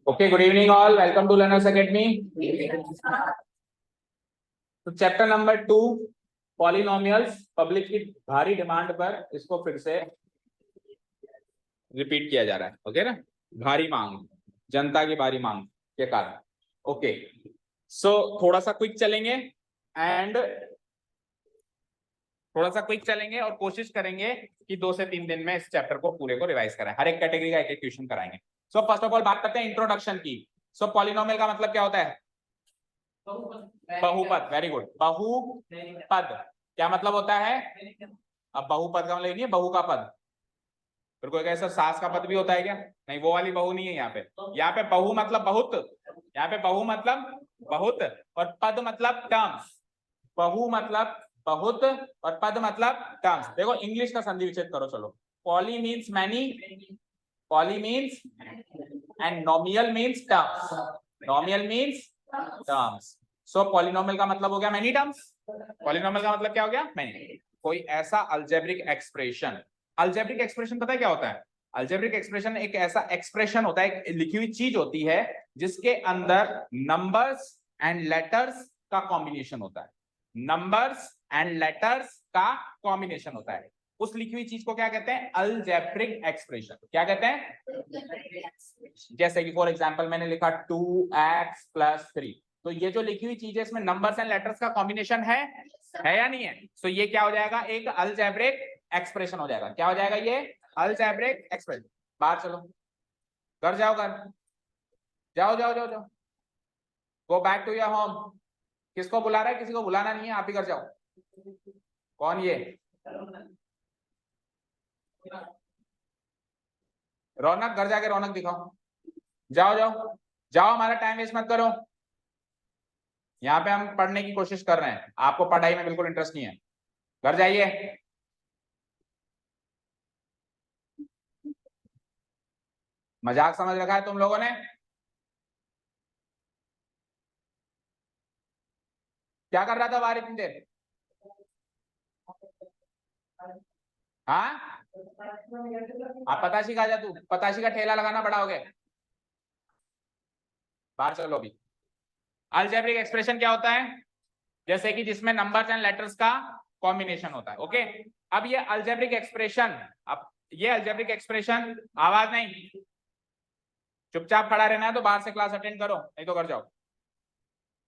Okay, good evening all. Welcome to Learners Academy. तो chapter number 2 polynomials, public की भारी demand पर इसको फिर से रिपीट किया जा रहा है। ओके ना, भारी मांग, जनता की भारी मांग के कारण। ओके, सो थोड़ा सा क्विक चलेंगे और कोशिश करेंगे कि 2 से 3 दिन में इस चैप्टर को पूरे को रिवाइज कराएं। हर एक कैटेगरी का एक क्वेश्चन कराएंगे। सो फर्स्ट ऑफ ऑल बात करते हैं इंट्रोडक्शन की। सो पॉलिनोमियल का मतलब क्या होता है? बहुपद। Very good. बहुपद क्या मतलब होता है? अब बहुपद का मतलब नहीं है बहू का पद। फिर कोई कहे सर सास का पद भी होता है क्या? नहीं, वो वाली बहू नहीं है यहाँ पे। यहाँ पे बहु मतलब बहुत, यहाँ पे बहु मतलब बहुत और पद मतलब टर्म्स। बहु मतलब बहुत और पद मतलब टर्म्स। देखो इंग्लिश का संधि विच्छेद करो। चलो, poly means many, poly means and नोमियल means terms. नोमियल means terms. So polynomial का मतलब हो गया मैनी टर्म्स। पॉलिनोमियल का मतलब क्या हो गया? मैनी। कोई ऐसा अल्जेब्रिक एक्सप्रेशन, अल्जेब्रिक एक्सप्रेशन पता है क्या होता है? अल्जेब्रिक एक्सप्रेशन एक ऐसा एक्सप्रेशन होता है, एक लिखी हुई चीज होती है जिसके अंदर नंबर्स एंड लेटर्स का कॉम्बिनेशन होता है। नंबर्स एंड लेटर्स का कॉम्बिनेशन होता है। उस लिखी हुई चीज को क्या कहते हैं? Algebraic expression. क्या कहते हैं? जैसे कि फॉर एग्जांपल मैंने लिखा 2x + 3, तो ये जो लिखी हुई चीज है इसमें नंबर्स एंड लेटर्स का कॉम्बिनेशन है या नहीं है? सो ये क्या हो जाएगा? एक अल्जेब्रिक एक्सप्रेशन हो जाएगा। क्या हो जाएगा? ये अल्जेब्रिक एक्सप्रेशन। बाहर चलो, घर जाओ, घर जाओ, जाओ जाओ जाओ, go back to your home. किसको बुला रहा है? किसी को बुलाना नहीं है, आप ही घर जाओ। कौन ये? रौनक, घर जाके रौनक दिखाओ। जाओ जाओ जाओ, हमारा टाइम वेस्ट मत करो। यहाँ पे हम पढ़ने की कोशिश कर रहे हैं, आपको पढ़ाई में बिल्कुल इंटरेस्ट नहीं है। घर जाइए। मजाक समझ रखा है तुम लोगों ने? क्या कर रहा था बाहर इतनी देर? हाँ, आप पताशी खा जा। तू पताशी का ठेला लगाना बड़ा हो गया। बाहर चलो अभी। अलजेब्रिक एक्सप्रेशन क्या होता है? जैसे कि जिसमें नंबर्स एंड लेटर्स का कॉम्बिनेशन होता है। ओके, अब ये अलजेब्रिक एक्सप्रेशन, अब ये अलजेब्रिक एक्सप्रेशन, आवाज नहीं, चुपचाप खड़ा रहना है तो बाहर से क्लास अटेंड करो, नहीं तो घर जाओ।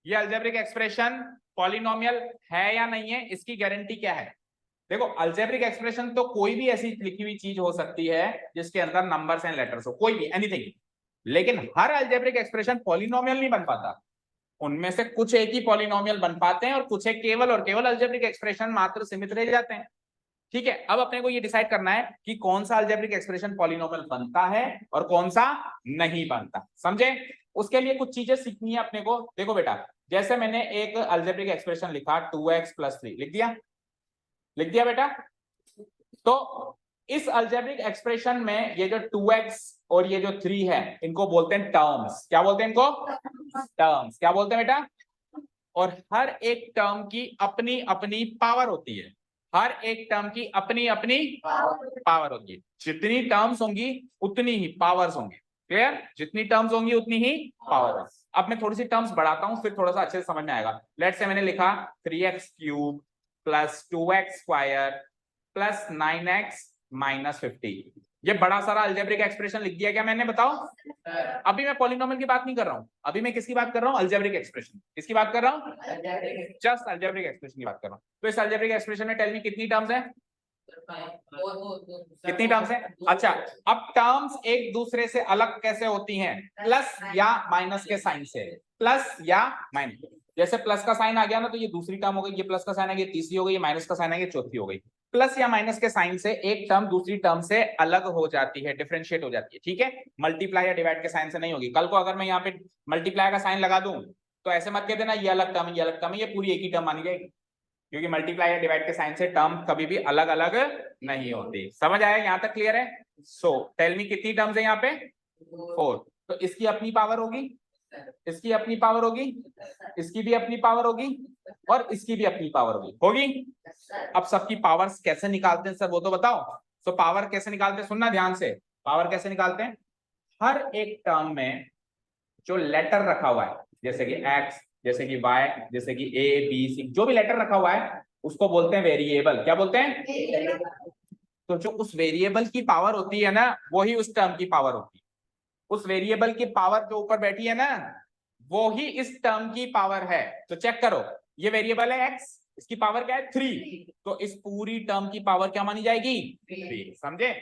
ये अलजेब्रिक एक्सप्रेशन पॉलिनोमियल है या नहीं है, इसकी गारंटी क्या है? देखो, अलजेब्रिक एक्सप्रेशन तो कोई भी ऐसी लिखी हुई चीज हो सकती है जिसके अंदर नंबर्स एंड लेटर्स हो, कोई भी, एनीथिंग। लेकिन हर अलजेब्रिक एक्सप्रेशन पॉलिनोमियल नहीं बन पाता। उनमें से कुछ एक ही पॉलिनोमियल बन पाते हैं और कुछ एक केवल और केवल अलजेब्रिक एक्सप्रेशन मात्र सीमित रह जाते हैं। ठीक है, अब अपने को ये डिसाइड करना है कि कौन सा अलजेब्रिक एक्सप्रेशन पॉलिनोमियल बनता है और कौन सा नहीं बनता। समझे? उसके लिए कुछ चीजें सीखनी है अपने को। देखो बेटा, जैसे मैंने एक अलजेब्रिक एक्सप्रेशन लिखा 2x + 3, लिख दिया, लिख दिया बेटा। तो इस अलजेब्रिक एक्सप्रेशन में ये जो 2x और ये जो 3 है, इनको बोलते हैं टर्म्स। क्या बोलते हैं इनको? टर्म्स। क्या बोलते हैं बेटा? और हर एक टर्म की अपनी अपनी पावर होती है। हर एक टर्म की अपनी अपनी पावर होगी। जितनी टर्म्स होंगी उतनी ही पावर्स होंगी। क्लियर? जितनी टर्म्स होंगी उतनी ही पावर। अब मैं थोड़ी सी टर्म्स बढ़ाता हूं, फिर थोड़ा सा अच्छे से समझ में आएगा। लेट्स से मैंने लिखा 3x³ + 2x² + 9x - 50। ये बड़ा सारा अलजेब्रिक एक्सप्रेशन लिख दिया क्या मैंने? बताओ। अभी मैं पॉलिनोमियल की बात नहीं कर रहा हूं, अभी मैं किसकी बात कर रहा हूं? Algebraic expression. किसकी बात कर रहा हूं? जस्ट अलजेब्रिक एक्सप्रेशन की बात कर रहा हूं। तो इस अलजेब्रिक एक्सप्रेशन में टेल मी कितनी टर्म्स है? कितनी टर्म्स है? अच्छा, अब टर्म्स एक दूसरे से अलग कैसे होती हैं? प्लस या माइनस के साइन से। प्लस या माइनस, जैसे प्लस का साइन आ गया ना तो ये दूसरी टर्म हो गई, ये प्लस का साइन आ गया तीसरी हो गई, ये माइनस का साइन आ गया चौथी हो गई। प्लस या माइनस के साइन से एक टर्म दूसरी टर्म से अलग हो जाती है, डिफरेंशिएट हो जाती है। ठीक है, मल्टीप्लाई या डिवाइड के साइन से नहीं होगी। कल को अगर मैं यहाँ पे मल्टीप्लाई का साइन लगा दूं तो ऐसे मत कह देना ये अलग टर्म है, ये अलग टर्म है, ये पूरी एक ही टर्म मानी जाएगी, क्योंकि मल्टीप्लाई या डिवाइड के साइन से टर्म कभी भी अलग अलग नहीं होती। समझ आया? यहां तक क्लियर है? सो टेल मी कितनी टर्म्स है यहाँ पे? 4। तो इसकी अपनी पावर होगी, इसकी अपनी पावर होगी, इसकी भी अपनी पावर होगी और इसकी भी अपनी पावर होगी। अब सबकी पावर्स कैसे निकालते हैं सर, वो तो बताओ। सो पावर कैसे निकालते हैं, सुनना ध्यान से। पावर कैसे निकालते हैं? हर एक टर्म में जो लेटर रखा हुआ है, जैसे कि x, जैसे कि y, जैसे कि a b c, जो भी लेटर रखा हुआ है उसको बोलते हैं वेरिएबल। क्या बोलते हैं? तो जो उस वेरिएबल की पावर होती है ना, वही उस टर्म की पावर होती है। उस वेरिएबल की पावर जो ऊपर बैठी है ना, वो ही इस टर्म की पावर है। तो चेक करो, ये वेरिएबल है x, इसकी पावर क्या है? 3। तो इस पूरी टर्म की पावर क्या मानी जाएगी? 3। समझे?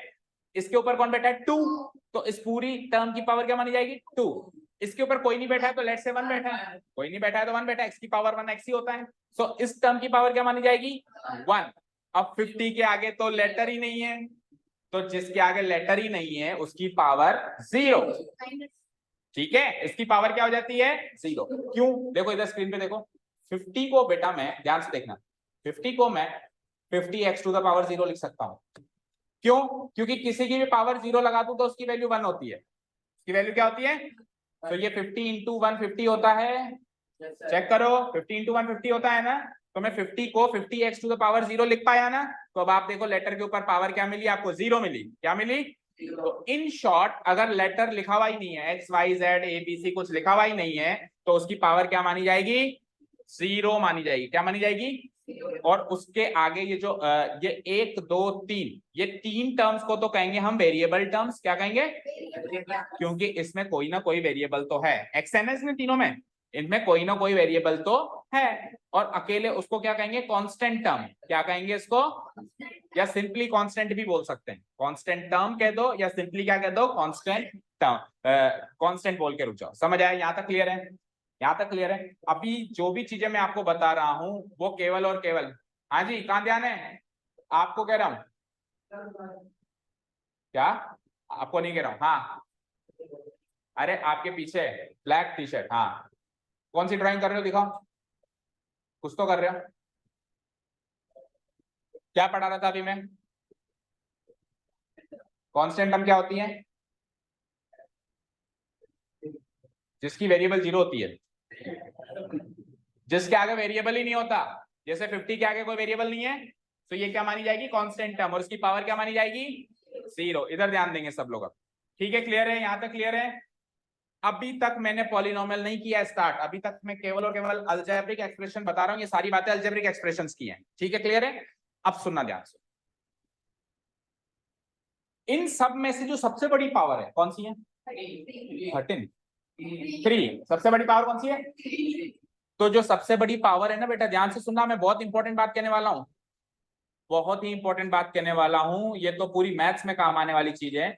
इसके ऊपर कौन बैठा है? 2। तो इस पूरी टर्म की पावर क्या मानी जाएगी? 2। इसके ऊपर कोई नहीं बैठा है तो लेट्स से 1 बैठा है, कोई नहीं बैठा है तो 1 बैठा है, x की पावर 1 x ही होता है। सो इस टर्म की पावर क्या मानी जाएगी? 1। अब 50 के आगे तो लेटर ही नहीं है, तो जिसके आगे लेटर ही नहीं है उसकी पावर 0। ठीक है, इसकी पावर क्या हो जाती है? 0। क्यों? देखो इधर स्क्रीन पे देखो, 50 को बेटा मैं ध्यान से देखना, 50 को मैं 50x टू द पावर 0 लिख सकता हूं। क्यों? क्योंकि किसी की भी पावर 0 लगा दूं तो उसकी वैल्यू 1 होती है। इसकी वैल्यू क्या होती है? तो ये 50 इंटू 150 होता है। चेक करो, 50 इंटू 150 होता है ना, तो मैं 50 को 50x टू द पावर 0 लिख पाया ना। तो अब आप देखो लेटर के ऊपर पावर क्या मिली आपको? 0 मिली। क्या मिली? तो इन शॉर्ट अगर लेटर लिखा हुआ ही नहीं है, X Y Z A B C कुछ लिखा हुआ ही नहीं है, तो उसकी पावर क्या मानी जाएगी? 0 मानी जाएगी। क्या मानी जाएगी? और उसके आगे ये जो ये 1 2 3, ये 3 टर्म्स को तो कहेंगे हम वेरिएबल टर्म्स। क्या कहेंगे? क्योंकि इसमें कोई ना कोई वेरिएबल तो है। एक्स एन एस में तीनों में इनमें कोई ना कोई वेरिएबल तो है। और अकेले उसको क्या कहेंगे? Constant term. क्या कहेंगे इसको? या सिंपली कांस्टेंट भी बोल सकते हैं। कांस्टेंट टर्म कह दो या सिंपली क्या कह दो? Constant term. कांस्टेंट बोल के रुक जाओ। समझ आया? यहां तक क्लियर है? यहां तक क्लियर है? अभी जो भी चीजें मैं आपको बता रहा हूं वो केवल और केवल, हाँ जी कहां ध्यान है? आपको कह रहा हूं क्या? आपको नहीं कह रहा हूं। हाँ, अरे आपके पीछे ब्लैक टी शर्ट, हाँ कौन सी ड्राइंग कर रहे हो? दिखाओ, कुछ तो कर रहे हो। क्या पढ़ा रहा था अभी मैं? कांस्टेंट टर्म क्या होती है? जिसकी वेरिएबल 0 होती है, जिसके आगे वेरिएबल ही नहीं होता। जैसे 50 के आगे कोई वेरिएबल नहीं है, तो ये क्या मानी जाएगी? Constant term. और इसकी पावर क्या मानी जाएगी? 0। इधर ध्यान देंगे सब लोग। अब ठीक है, क्लियर है? यहां तक क्लियर है? अभी तक मैंने पॉलिनोमियल नहीं किया स्टार्ट, अभी तक मैं केवल और केवल अलजेब्रिक एक्सप्रेशन बता रहा हूं। ये सारी बातें अलजेब्रिक एक्सप्रेशंस की हैं। ठीक है, क्लियर है? अब सुनना ध्यान से, इन सब में से जो सबसे बड़ी पावर है कौन सी है? 13। 3 सबसे बड़ी पावर कौन सी है? तो जो सबसे बड़ी पावर है ना बेटा, ध्यान से सुनना, मैं बहुत इंपॉर्टेंट बात कहने वाला हूं, बहुत ही इंपॉर्टेंट बात कहने वाला हूं। ये तो पूरी मैथ्स में काम आने वाली चीज है।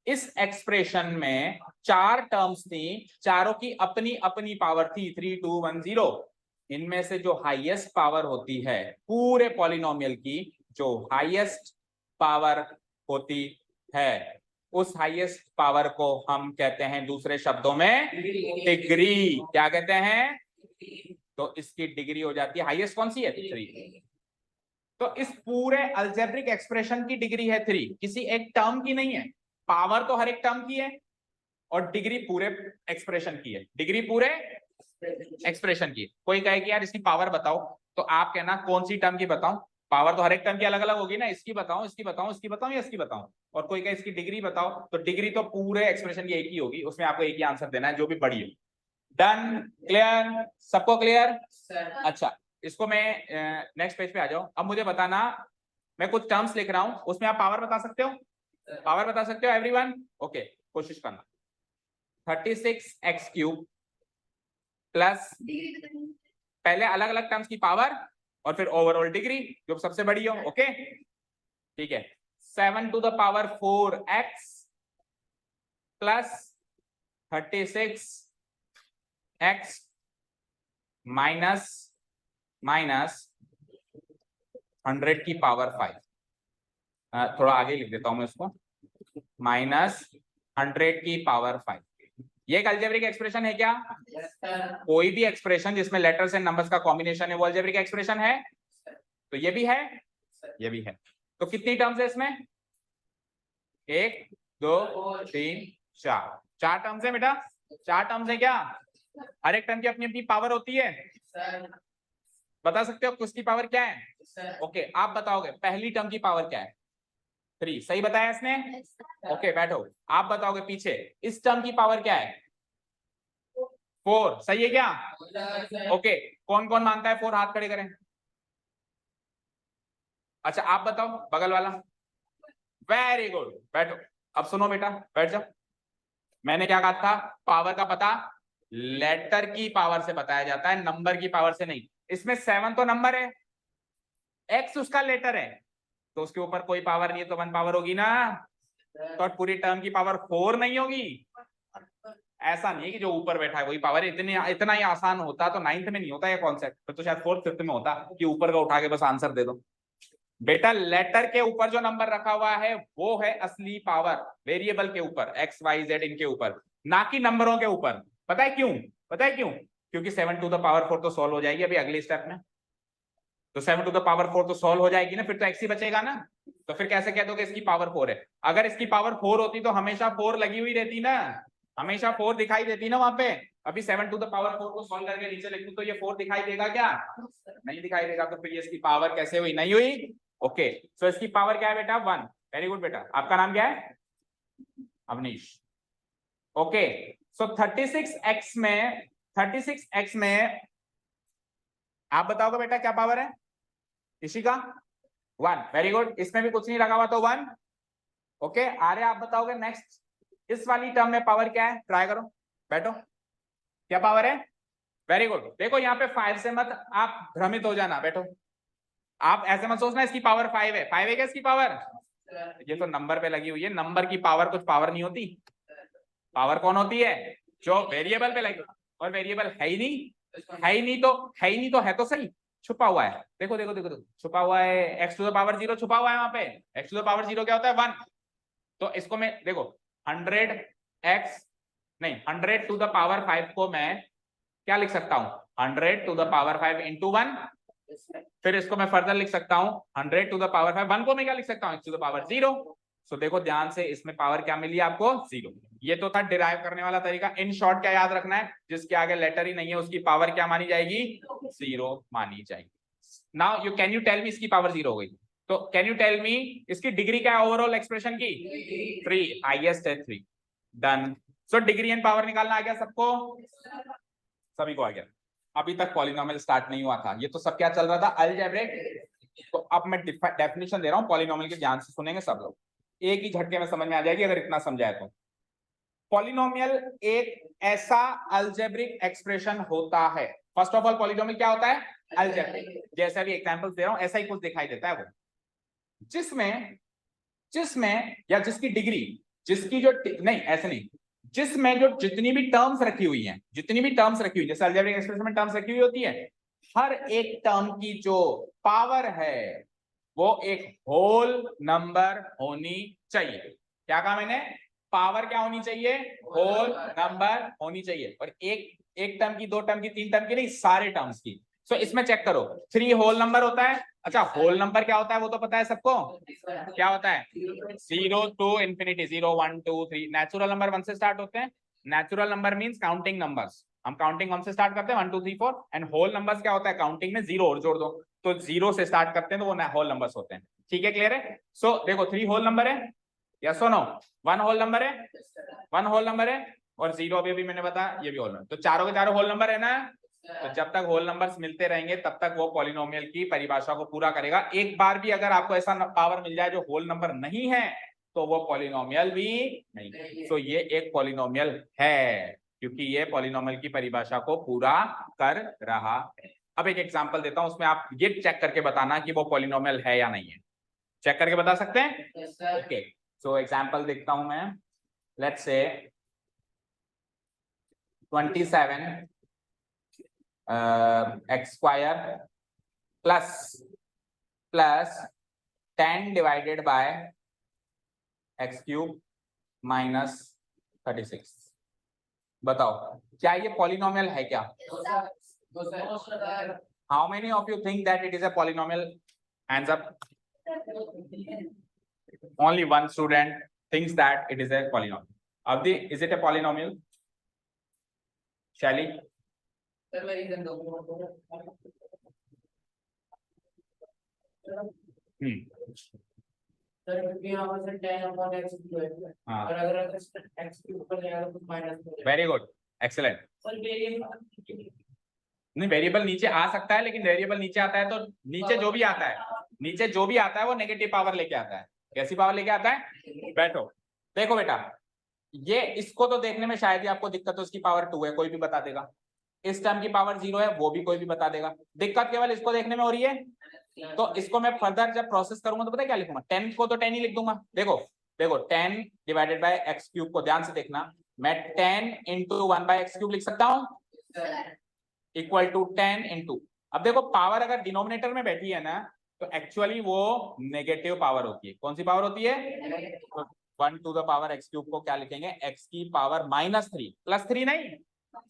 इस एक्सप्रेशन में 4 टर्म्स थी, चारों की अपनी अपनी पावर थी 3 2 1 0। इनमें से जो हाईएस्ट पावर होती है पूरे पॉलिनोमियल की, जो हाईएस्ट पावर होती है, उस हाईएस्ट पावर को हम कहते हैं दूसरे शब्दों में डिग्री। क्या कहते हैं? तो इसकी डिग्री हो जाती है हाईएस्ट। कौन सी है? 3। तो इस पूरे अलजेब्रिक एक्सप्रेशन की डिग्री है 3, किसी एक टर्म की नहीं है। पावर तो हर एक टर्म की है और डिग्री पूरे एक्सप्रेशन की है। डिग्री पूरे एक्सप्रेशन की। कोई कहे कि यार इसकी पावर बताओ, तो आप कहना कौन सी टर्म की बताऊं? पावर तो हर एक टर्म की अलग अलग होगी ना, इसकी बताऊं, इसकी बताऊं, इसकी बताऊं या इसकी बताऊं? और कोई कहे इसकी डिग्री बताओ, तो डिग्री तो पूरे एक्सप्रेशन की एक ही होगी, उसमें आपको एक ही आंसर देना है जो भी बड़ी हो। डन? क्लियर? सबको क्लियर? अच्छा, इसको मैं नेक्स्ट पेज पे आ जाओ। अब मुझे बताना, मैं कुछ टर्म्स लिख रहा हूं, उसमें आप पावर बता सकते हो? पावर बता सकते हो एवरीवन? ओके, कोशिश करना। 36x³ प्लस, पहले अलग अलग टर्म्स की पावर और फिर ओवरऑल डिग्री जो सबसे बड़ी हो। ओके ठीक है, 7 to the power 4x plus 36x minus 100 की पावर 5। थोड़ा आगे लिख देता हूं मैं इसको, -100 की पावर 5। ये एक अलजेब्रिक एक्सप्रेशन है क्या? कोई भी एक्सप्रेशन जिसमें लेटर्स एंड नंबर्स का कॉम्बिनेशन है वो अलजेब्रिक एक्सप्रेशन है। तो ये भी है, ये भी है। तो कितनी टर्म्स है इसमें? 1 2 3 4, 4 टर्म्स है बेटा। 4 टर्म्स है क्या? हर एक टर्म की अपनी अपनी पावर होती है। बता सकते हो किसकी पावर क्या है? ओके, आप बताओगे पहली टर्म की पावर क्या है? 3 सही बताया इसने? ओके बैठो, आप बताओगे पीछे इस टर्म की पावर क्या है? 4 सही है क्या? ओके कौन कौन मानता है 4 हाथ खड़े करें। अच्छा आप बताओ बगल वाला। वेरी गुड बैठो। अब सुनो बेटा बैठ जाओ। मैंने क्या कहा था पावर का पता लेटर की पावर से बताया जाता है नंबर की पावर से नहीं। इसमें 7 तो नंबर है, x उसका लेटर है, तो उसके ऊपर कोई पावर नहीं है तो 1 पावर होगी ना। तो पूरी टर्म की पावर 4 नहीं होगी। ऐसा नहीं है कि जो ऊपर बैठा है वही पावर है। इतना ही आसान होता तो 9th में नहीं होता ये कॉन्सेप्ट, तो शायद 4th 5th में होता कि ऊपर का उठा के बस आंसर दे दो। बेटा लेटर के ऊपर जो नंबर रखा हुआ है वो है असली पावर, वेरिएबल के ऊपर x y z इनके ऊपर, ना कि नंबरों के ऊपर। पता है क्यों? पता है क्यों? क्योंकि 7 टू द पावर 4 तो सॉल्व हो जाएगी अभी अगले स्टेप में। तो 7 टू द पावर 4 तो सॉल्व हो जाएगी ना, फिर तो x ही बचेगा ना। तो फिर कैसे कह दोगे इसकी पावर 4 है? अगर इसकी पावर 4 होती तो हमेशा 4 लगी हुई रहती ना, हमेशा 4 दिखाई देती ना वहां पे। अभी 7 टू द पावर 4 को सॉल्व करके नीचे लिखूं तो ये 4 दिखाई देगा क्या? नहीं दिखाई देगा। तो फिर ये इसकी पावर कैसे हुई? नहीं हुई। ओके सो इसकी पावर क्या है बेटा? 1। वेरी गुड बेटा। आपका नाम क्या है? अवनीश। ओके सो 36x में आप बताओगे बेटा क्या पावर है इसी का? 1। Very good. इसमें भी कुछ नहीं लगा हुआ तो 1। ओके आर्य आप बताओगे नेक्स्ट इस वाली टर्म में पावर क्या है? ट्राई करो बैठो, क्या पावर है? Very good. देखो यहाँ पे 5 से मत आप भ्रमित हो जाना, बैठो। आप ऐसे मत सोचना इसकी पावर 5 है। 5 है क्या इसकी पावर? ये तो नंबर पे लगी हुई है, नंबर की पावर कुछ पावर नहीं होती। पावर कौन होती है? जो वेरिएबल पे लगी, और वेरिएबल है ही नहीं। है ही नहीं तो है ही नहीं तो है तो सही, छुपा हुआ है। देखो देखो देखो देखो छुपा हुआ है, x टू द पावर 0 छुपा हुआ है वहां पे। x टू द पावर 0 क्या होता है? 1। तो इसको मैं देखो 100x नहीं 100 टू द पावर 5 को मैं क्या लिख सकता हूं? 100 टू द पावर 5 इंटू 1। फिर इसको मैं फर्दर लिख सकता हूं 100 टू द पावर 5। 1 को मैं क्या लिख सकता हूं? x to the power 0। So देखो ध्यान से इसमें पावर क्या मिली आपको? 0। ये तो था डिराइव करने वाला तरीका। इन शॉर्ट क्या याद रखना है? जिसके आगे लेटर ही नहीं है उसकी पावर क्या मानी जाएगी? 0 मानी जाएगी। Now you can you tell me इसकी पावर 0 हो गई तो कैन यू टेल मी इसकी डिग्री क्या है ओवरऑल एक्सप्रेशन की? 3। हाईएस्ट है 3। Done. So degree and power निकालना आ गया सबको? सभी को आ गया। अभी तक पॉलिनोमियल स्टार्ट नहीं हुआ था, ये तो सब क्या चल रहा था? अलजेब्रिक। तो अब मैं डेफिनेशन दे रहा हूं पॉलिनोमियल के, ध्यान से सुनेंगे सब लोग, एक ही झटके में समझ में आ जाएगी अगर इतना समझाए तो। पॉलिनोमियल एक ऐसा अलजेब्रिक एक्सप्रेशन होता है। फर्स्ट ऑफ ऑल पॉलिनोमियल क्या होता है? अलजेब्रिक। जैसा भी एग्जांपल्स दे रहा हूं ऐसा ही कुछ दिखाई देता है वो, जिसमें जिसमें या जिसकी डिग्री, जिसकी जो नहीं ऐसे नहीं, जिसमें जो जितनी भी टर्म्स रखी हुई हैं, जितनी भी टर्म्स रखी हुई, जैसे अलजेब्रिक एक्सप्रेशन में टर्म्स रखी हुई होती है, हर एक टर्म की जो पावर है वो एक होल नंबर होनी चाहिए। क्या कहा मैंने? पावर क्या होनी चाहिए? होल नंबर होनी चाहिए। और एक टर्म की, 2 टर्म की, 3 टर्म की नहीं, सारे टर्म्स की। सो इसमें चेक करो 3 होल नंबर होता है। अच्छा होल नंबर क्या होता है वो तो पता है सबको, क्या होता है? 0 टू इंफिनिटी, 0 1 2 3। नेचुरल नंबर 1 से स्टार्ट होते हैं। Natural number means counting numbers, हम काउंटिंग 1 से स्टार्ट करते हैं 1 2 3 4। एंड होल नंबर्स क्या होता है? काउंटिंग में 0 और जोड़ दो तो 0 से स्टार्ट करते हैं तो वो होल नंबर्स होते हैं। ठीक है क्लियर है? सो देखो 3 होल नंबर है, यस और नो? 1 होल नंबर है, 1 होल नंबर है, और 0 अभी मैंने बताया ये भी होल नंबर। तो चारों के चारों होल नंबर है ना। तो जब तक होल नंबर्स मिलते रहेंगे तब तक वो पॉलिनोमियल की परिभाषा को पूरा करेगा। एक बार भी अगर आपको ऐसा पावर मिल जाए जो होल नंबर नहीं है तो वो पॉलिनोमियल भी नहीं। तो ये एक पॉलिनोमियल है क्योंकि ये पॉलिनोमियल की परिभाषा को पूरा कर रहा है। अब एक एग्जांपल देता हूं, उसमें आप ये चेक करके बताना कि वो पॉलिनोमियल है या नहीं है। चेक करके बता सकते हैं? ओके सो एग्जांपल देखता हूं मैं। Let's say 27 x square plus 10 divided by x cube minus 36। बताओ क्या ये पॉलिनोमियल है क्या? How many of you think that it is a polynomial? Hands up. Only one student thinks that it is a polynomial. Avdi, is it a polynomial? Shelly? हाँ और अगर x के ऊपर जाएगा तो माइनस वेरी गुड एक्सेलेंट। नहीं variable नीचे आ सकता है, लेकिन वेरिएबल नीचे आता है तो नीचे जो भी आता है, नीचे जो भी आता है वो नेगेटिव पावर लेके आता है। कैसी पावर लेके आता है? बैठो देखो बेटा, ये इसको तो देखने में शायद ही आपको दिक्कत हो, इसकी पावर 2 है कोई भी बता देगा, इस टर्म की पावर 0 है वो भी कोई भी बता देगा, दिक्कत केवल इसको देखने में हो रही है। तो इसको मैं फर्दर जब प्रोसेस करूंगा तो पता है क्या लिखूंगा, 10 को तो 10 ही लिख दूंगा। देखो देखो 10 डिवाइडेड बाय एक्स क्यूब को ध्यान से देखना, मैं 10 इंटू 1 बाय एक्स क्यूब लिख सकता हूं इक्वल टू 10 इंटू, अब देखो पावर अगर डिनोमिनेटर में बैठी है ना तो एक्चुअली वो नेगेटिव पावर होती है। कौन सी पावर होती है? तो 1 to the power X cube को क्या लिखेंगे, एक्स की पावर -3 +3 नहीं,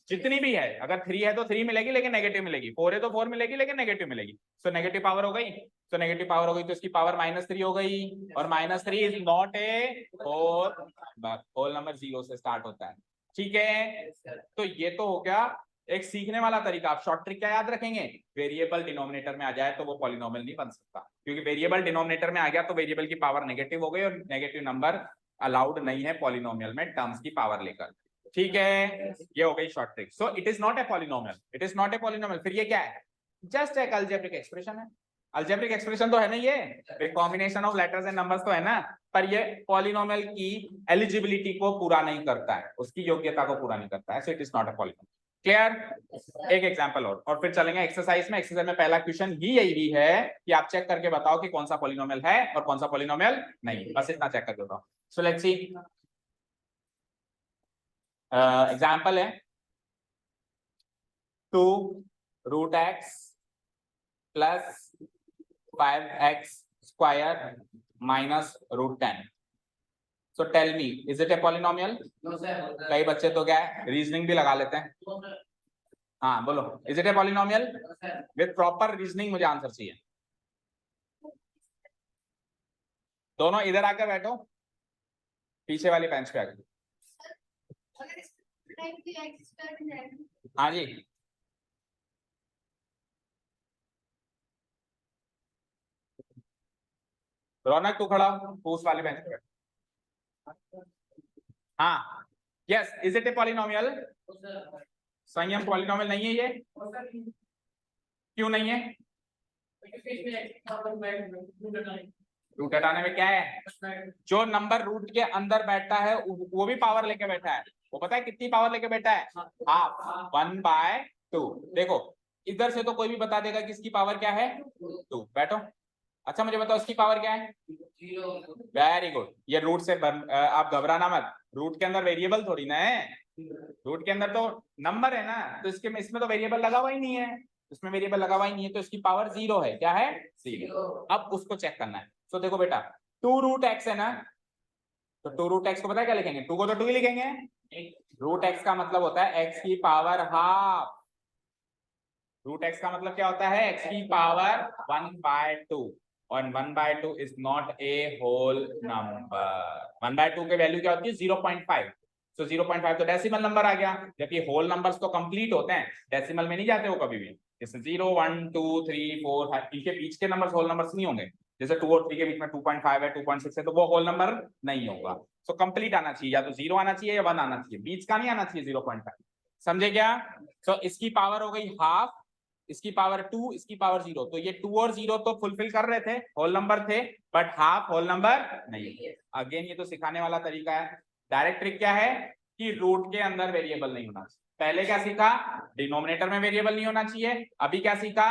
जितनी भी है, अगर 3 है तो 3 मिलेगी लेकिन नेगेटिव मिलेगी, 4 है तो 4 मिलेगी लेकिन नेगेटिव मिलेगी। सो नेगेटिव पावर हो गई, तो नेगेटिव पावर हो गई तो इसकी पावर -3 हो गई, और -3 is not a whole number, whole number 0 से स्टार्ट होता है। ठीक है, तो ये तो हो गया एक सीखने वाला तरीका। आप शॉर्ट ट्रिक क्या याद रखेंगे, वेरिएबल डिनोमिनेटर में आ जाए तो वो पॉलिनोमियल नहीं बन सकता, क्योंकि वेरिएबल डिनोमिनेटर में आ गया तो वेरिएबल की पावर नेगेटिव हो गई, और नेगेटिव नंबर अलाउड नहीं है पॉलिनोमियल में टर्म्स की पावर लेकर। ठीक है, ये हो गई short trick. So it is not a polynomial, it is not a polynomial. फिर ये क्या है? जस्ट एक अलजेब्रिक एक्सप्रेशन है। अलजेब्रिक एक्सप्रेशन तो है ना, ये combination of letters and numbers तो है ना, पर ये पॉलिनोमियल की एलिजिबिलिटी को पूरा नहीं करता है, उसकी योग्यता को पूरा नहीं करता है। So it is not a polynomial. Clear? एक एग्जांपल और फिर चलेंगे एक्सरसाइज में। एक्सरसाइज में पहला क्वेश्चन ही यही भी है कि आप चेक करके बताओ कि कौन सा पॉलिनोमियल है और कौन सा पॉलिनोमियल नहीं, बस इतना चेक करके बताओ। सो लेट्स सी, एग्जांपल है 2√x plus 5x square minus √10। So tell me, is it a polynomial? कई बच्चे तो क्या है रीजनिंग भी लगा लेते हैं। हाँ बोलो, is it a polynomial? With proper reasoning मुझे आंसर चाहिए। दोनों इधर आकर बैठो, पीछे वाली बेंच पे आकर। हाँ जी, रौनक तू खड़ा उस वाले बेंच पे। हाँ yes, is it a polynomial? संयम पॉलिनोमियल नहीं है ये, क्यों नहीं है? रूट हटाने में क्या है, जो नंबर रूट के अंदर बैठता है वो भी पावर लेके बैठा है। वो पता है कितनी पावर लेके बैठा है? हाफ, 1/2। देखो इधर से तो कोई भी बता देगा कि इसकी पावर क्या है, 2। बैठो, अच्छा मुझे बताओ इसकी पावर क्या है? 0। Very good. ये रूट से आप घबराना मत, रूट के अंदर वेरिएबल थोड़ी ना है, रूट के अंदर तो नंबर है ना, तो इसके इसमें तो वेरिएबल लगा हुआ ही नहीं है, इसमें वेरिएबल लगा हुआ ही नहीं है, तो इसकी पावर 0 है। क्या है? 0। अब उसको चेक करना है। तो देखो बेटा 2√x है ना, तो 2√x को पता है क्या लिखेंगे? 2 को तो 2 ही लिखेंगे, √x का मतलब होता है x की पावर हाफ। √x का मतलब क्या होता है? x की पावर 1/2, और 1/2 is not a whole number. 1/2 की वैल्यू क्या होती है? 0.5। सो 0.5 तो डेसिमल नंबर आ गया, जबकि होल नंबर्स तो कंप्लीट होते हैं, डेसिमल में नहीं जाते वो कभी भी। जैसे 0 1 2 3 4 इनके बीच के नंबर्स होल नंबर्स नहीं होंगे। जैसे 2 और 3 के बीच में 2.5 है, 2.6 है, तो वो होल नंबर नहीं होगा। सो कंप्लीट आना चाहिए, या तो 0 आना चाहिए या 1 आना चाहिए, बीच का नहीं आना चाहिए 0.5। समझे क्या? सो इसकी पावर हो गई हाफ, इसकी पावर 2, इसकी पावर 0। तो ये 2 और 0 तो फुलफिल कर रहे थे, होल नंबर थे, बट हाफ होल नंबर नहीं। अगेन ये तो सिखाने वाला तरीका है। डायरेक्ट ट्रिक क्या है कि रूट के अंदर वेरिएबल नहीं होना चाहिए। पहले क्या सीखा? डिनोमिनेटर में वेरिएबल नहीं होना चाहिए। अभी क्या सीखा?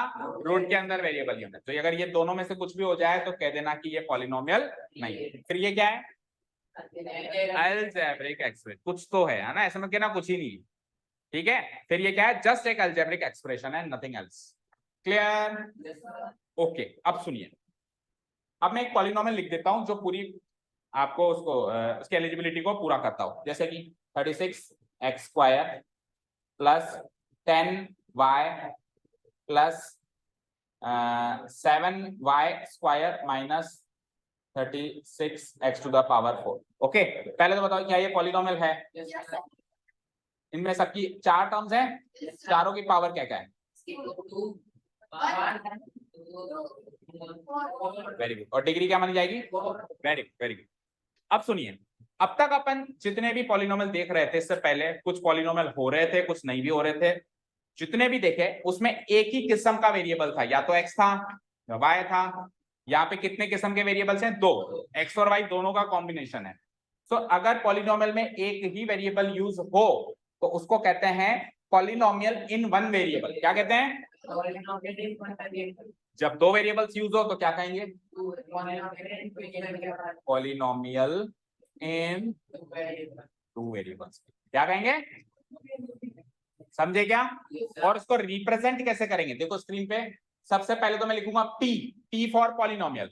रूट के अंदर वेरिएबल नहीं होना चाहिए। तो अगर ये दोनों में से कुछ भी हो जाए तो कह देना कि ये पॉलिनोमियल नहीं है। फिर ये क्या है? Algebraic expression. कुछ तो है ना, ऐसे में कहना कुछ ही नहीं। ठीक है, फिर ये क्या है? जस्ट एक अलजेब्रिक एक्सप्रेशन है, नथिंग एल्स। क्लियर? ओके, अब सुनिए, अब मैं एक पॉलिनोमियल लिख देता हूं जो पूरी आपको उसको उसकी एलिजिबिलिटी को पूरा करता हो। जैसे कि 36x square plus 10y plus 7y square minus 36x to the power 4। Okay, पहले तो बताओ क्या ये पॉलिनोमियल है? इनमें सबकी 4 टर्म्स हैं, चारों की पावर क्या क्या है? Very good. और डिग्री क्या मानी जाएगी? Very good, very good. अब सुनिए, अब तक अपन जितने भी पॉलिनोमियल देख रहे थे, इससे पहले कुछ पॉलिनोमियल हो रहे थे, कुछ नहीं भी हो रहे थे, जितने भी देखे उसमें एक ही किस्म का वेरिएबल था, या तो एक्स था या वाई था। यहाँ पे कितने किस्म के वेरिएबल्स हैं? दो, एक्स और वाई दोनों का कॉम्बिनेशन है। तो अगर पॉलिनोमियल में एक ही वेरिएबल यूज हो तो उसको कहते हैं पॉलिनोमियल इन वन वेरिएबल। क्या कहते हैं? जब दो वेरिएबल्स यूज हो तो क्या कहेंगे? पॉलिनोमियल इन टू वेरिएबल्स। क्या कहेंगे? समझे क्या? और इसको रिप्रेजेंट कैसे करेंगे? देखो स्क्रीन पे, सबसे पहले तो मैं लिखूंगा पी फॉर पॉलिनोमियल,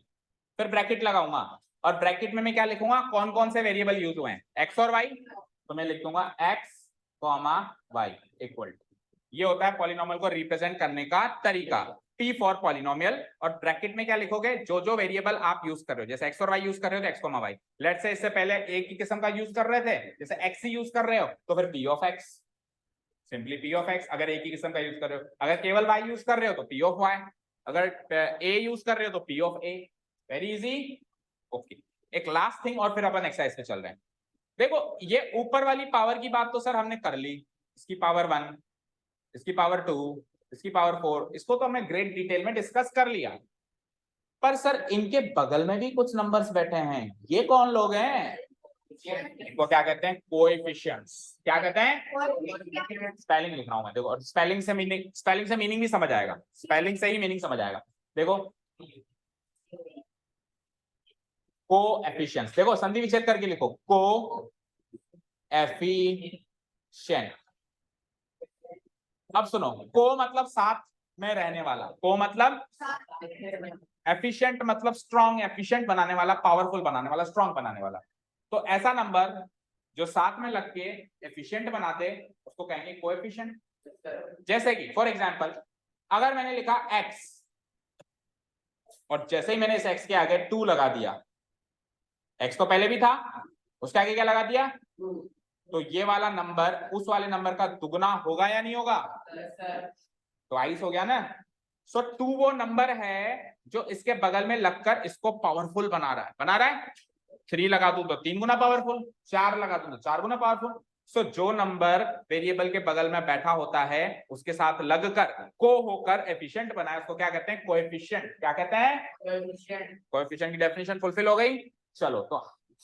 फिर ब्रैकेट लगाऊंगा, और ब्रैकेट में मैं क्या लिखूंगा? कौन कौन से वेरिएबल यूज हुए हैं, एक्स और वाई। तो मैं लिख दूंगा X comma Y equal to, ये होता है पॉलिनोमियल को रिप्रेजेंट करने का तरीका, P फॉर पॉलिनोमियल। और ब्रैकेट में क्या लिखोगे? जो जो वेरिएबल आप यूज कर रहे हो, जैसे एक्स और वाई यूज कर रहे हो तो x comma Y. Let's say इससे पहले एक ही किस्म का यूज कर रहे थे, जैसे एक्स ही यूज कर रहे हो तो फिर P of x, simply P of x. अगर एक ही किस्म का यूज कर रहे हो, अगर केवल वाई यूज कर रहे हो तो P ऑफ वाई, अगर ए यूज कर रहे हो तो P of A. Very easy. Okay, एक लास्ट थिंग और फिर अपन एक्सरसाइज पे चल रहे हैं। देखो ये ऊपर वाली पावर की बात तो सर हमने कर ली, इसकी पावर 1, इसकी पावर 2, इसकी पावर 4, इसको तो हमने ग्रेट डिटेल में डिस्कस कर लिया। पर सर इनके बगल में भी कुछ नंबर्स बैठे हैं, ये कौन लोग हैं? इनको क्या कहते हैं? कोएफिशिएंट्स। क्या कहते हैं? स्पेलिंग लिख रहा हूं मैं, देखो, और स्पेलिंग से मीनिंग भी समझ आएगा, स्पेलिंग से ही मीनिंग समझ आएगा। देखो कोएफिशिएंट्स, देखो संधि विच्छेद करके लिखो, कोएफिशिएंट। अब सुनो, को मतलब साथ में रहने वाला, को मतलब एफिशिएंट मतलब स्ट्रांग, एफिशिएंट बनाने वाला, पावरफुल बनाने वाला, स्ट्रांग बनाने वाला। तो ऐसा नंबर जो साथ में लग के एफिशिएंट बनाते उसको कहेंगे कोएफिशिएंट। जैसे कि फॉर एग्जांपल अगर मैंने लिखा x और जैसे ही मैंने इस x के आगे 2 लगा दिया, x तो पहले भी था, उसके आगे क्या लगा दिया? तो ये वाला नंबर उस वाले नंबर का दुगना होगा या नहीं होगा? ट्वाइस हो गया ना। सो 2 वो नंबर है जो इसके बगल में लगकर इसको पावरफुल बना रहा है। 3 लगा दूं तो 3 गुना पावरफुल, 4 लगा दूं तो 4 गुना पावरफुल। सो जो नंबर वेरिएबल के बगल में बैठा होता है उसके साथ लगकर को होकर एफिशिएंट बना है उसको क्या कहते हैं? कोएफिशिएंट। क्या कहते हैं? कोएफिशिएंट की डेफिनेशन फुलफिल हो गई। चलो, तो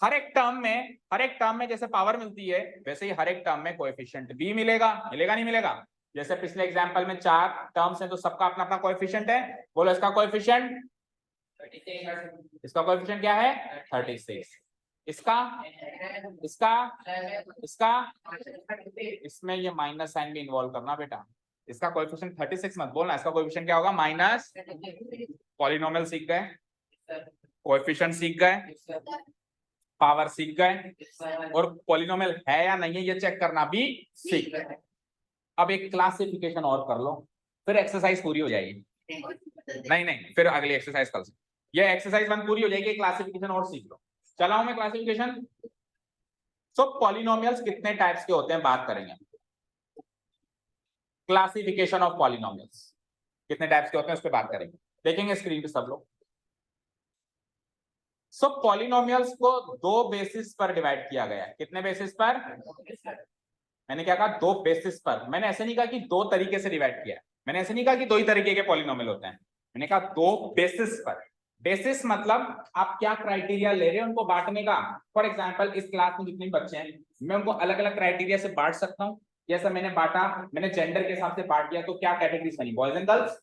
हर एक टर्म में जैसे पावर मिलती है वैसे ही हर एक टर्म में कोएफिशिएंट भी मिलेगा। मिलेगा नहीं मिलेगा? जैसे पिछले एग्जांपल में 4 टर्म्स हैं तो सबका अपना अपना कोएफिशिएंट है। बोलो इसका कोएफिशिएंट, इसका कोएफिशिएंट क्या है? 36। इसका इसमें ये माइनस साइन भी इन्वॉल्व करना बेटा। इसका कोएफिशिएंट 36 मत बोलना, इसका कोएफिशिएंट क्या होगा? माइनस। पॉलिनोमियल सीख गए, कोएफिशिएंट सीख गए, पावर सीख गए, और पॉलिनोमियल है या नहीं है ये चेक करना भी सीख गए। अब एक क्लासिफिकेशन और कर लो, फिर एक्सरसाइज पूरी हो जाएगी। नहीं, फिर अगली एक्सरसाइज कल से। ये एक्सरसाइज 1 पूरी हो जाएगी, क्लासिफिकेशन और सीख लो। चला हूं मैं क्लासिफिकेशन। सो पॉलिनोमियल्स कितने टाइप्स के होते हैं बात करेंगे। क्लासिफिकेशन ऑफ पॉलिनोमियल्स कितने टाइप्स के होते हैं उस पर बात करेंगे, देखेंगे स्क्रीन पे सब लोग। सो पॉलिनोमियल्स को 2 बेसिस पर डिवाइड किया गया है। कितने बेसिस पर? मैंने क्या कहा? 2 बेसिस पर। मैंने ऐसे नहीं कहा कि 2 तरीके से डिवाइड किया है, मैंने ऐसे नहीं कहा कि 2 ही तरीके के पॉलिनोमियल होते हैं, मैंने कहा 2 बेसिस पर। बेसिस मतलब आप क्या क्राइटेरिया ले रहे हो उनको बांटने का। फॉर एग्जांपल इस क्लास में जितने बच्चे हैं मैं उनको अलग अलग क्राइटेरिया से बांट सकता हूँ। जैसा मैंने बांटा, मैंने जेंडर के हिसाब से बांट दिया तो क्या कैटेगरीज बनी? Boys and girls.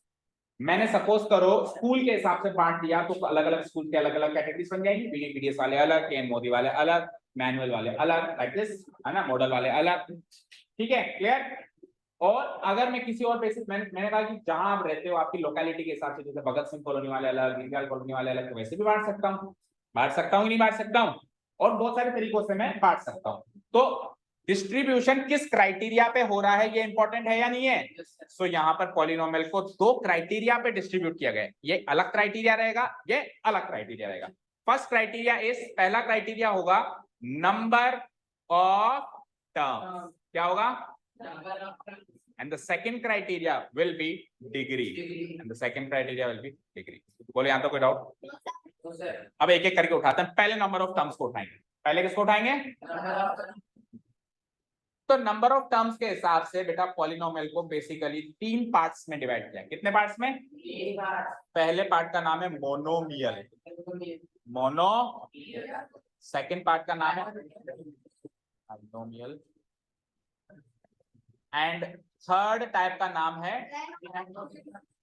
मैंने सपोज करो स्कूल के हिसाब से बांट दिया तो अलग अलग स्कूल के अलग अलग कैटेगरीज बन जाएगी। पीडीएस वाले अलग, केएन मोदी वाले अलग, मैनुअल वाले अलग, लाइक दिस है ना, मॉडल वाले अलग। ठीक है, क्लियर? और अगर मैं किसी और बेसिस, मैंने कहा कि जहां आप रहते हो आपकी लोकेलिटी के हिसाब से, जैसे भगत सिंह कॉलोनी वाले अलग, दीनदयाल कॉलोनी वाले अलग, तो वैसे भी बांट सकता हूँ कि नहीं बांट सकता हूँ, और बहुत सारे तरीकों से मैं बांट सकता हूँ। तो डिस्ट्रीब्यूशन किस क्राइटेरिया पे हो रहा है ये इंपॉर्टेंट है या नहीं है? सो यहाँ पर पॉलिनोमियल को 2 क्राइटेरिया पे डिस्ट्रीब्यूट किया गया है। ये अलग क्राइटेरिया रहेगा, ये अलग क्राइटेरिया रहेगा। फर्स्ट क्राइटेरिया इज, पहला क्राइटेरिया होगा नंबर ऑफ टर्म। क्या होगा? and the second criteria will be degree, and the second criteria will be degree. बोले यहाँ तो कोई डाउट? No, sir. अब एक एक करके उठाते हैं, पहले नंबर ऑफ टर्म्स को उठाएंगे। पहले किसको उठाएंगे? तो नंबर ऑफ टर्म्स के हिसाब से बेटा पॉलिनोमियल को बेसिकली 3 पार्ट्स में डिवाइड किया। कितने पार्ट्स में? पहले पार्ट का नाम है मोनोमियल, मोनो। सेकंड पार्ट का नाम है बाइनोमियल, एंड थर्ड टाइप का नाम है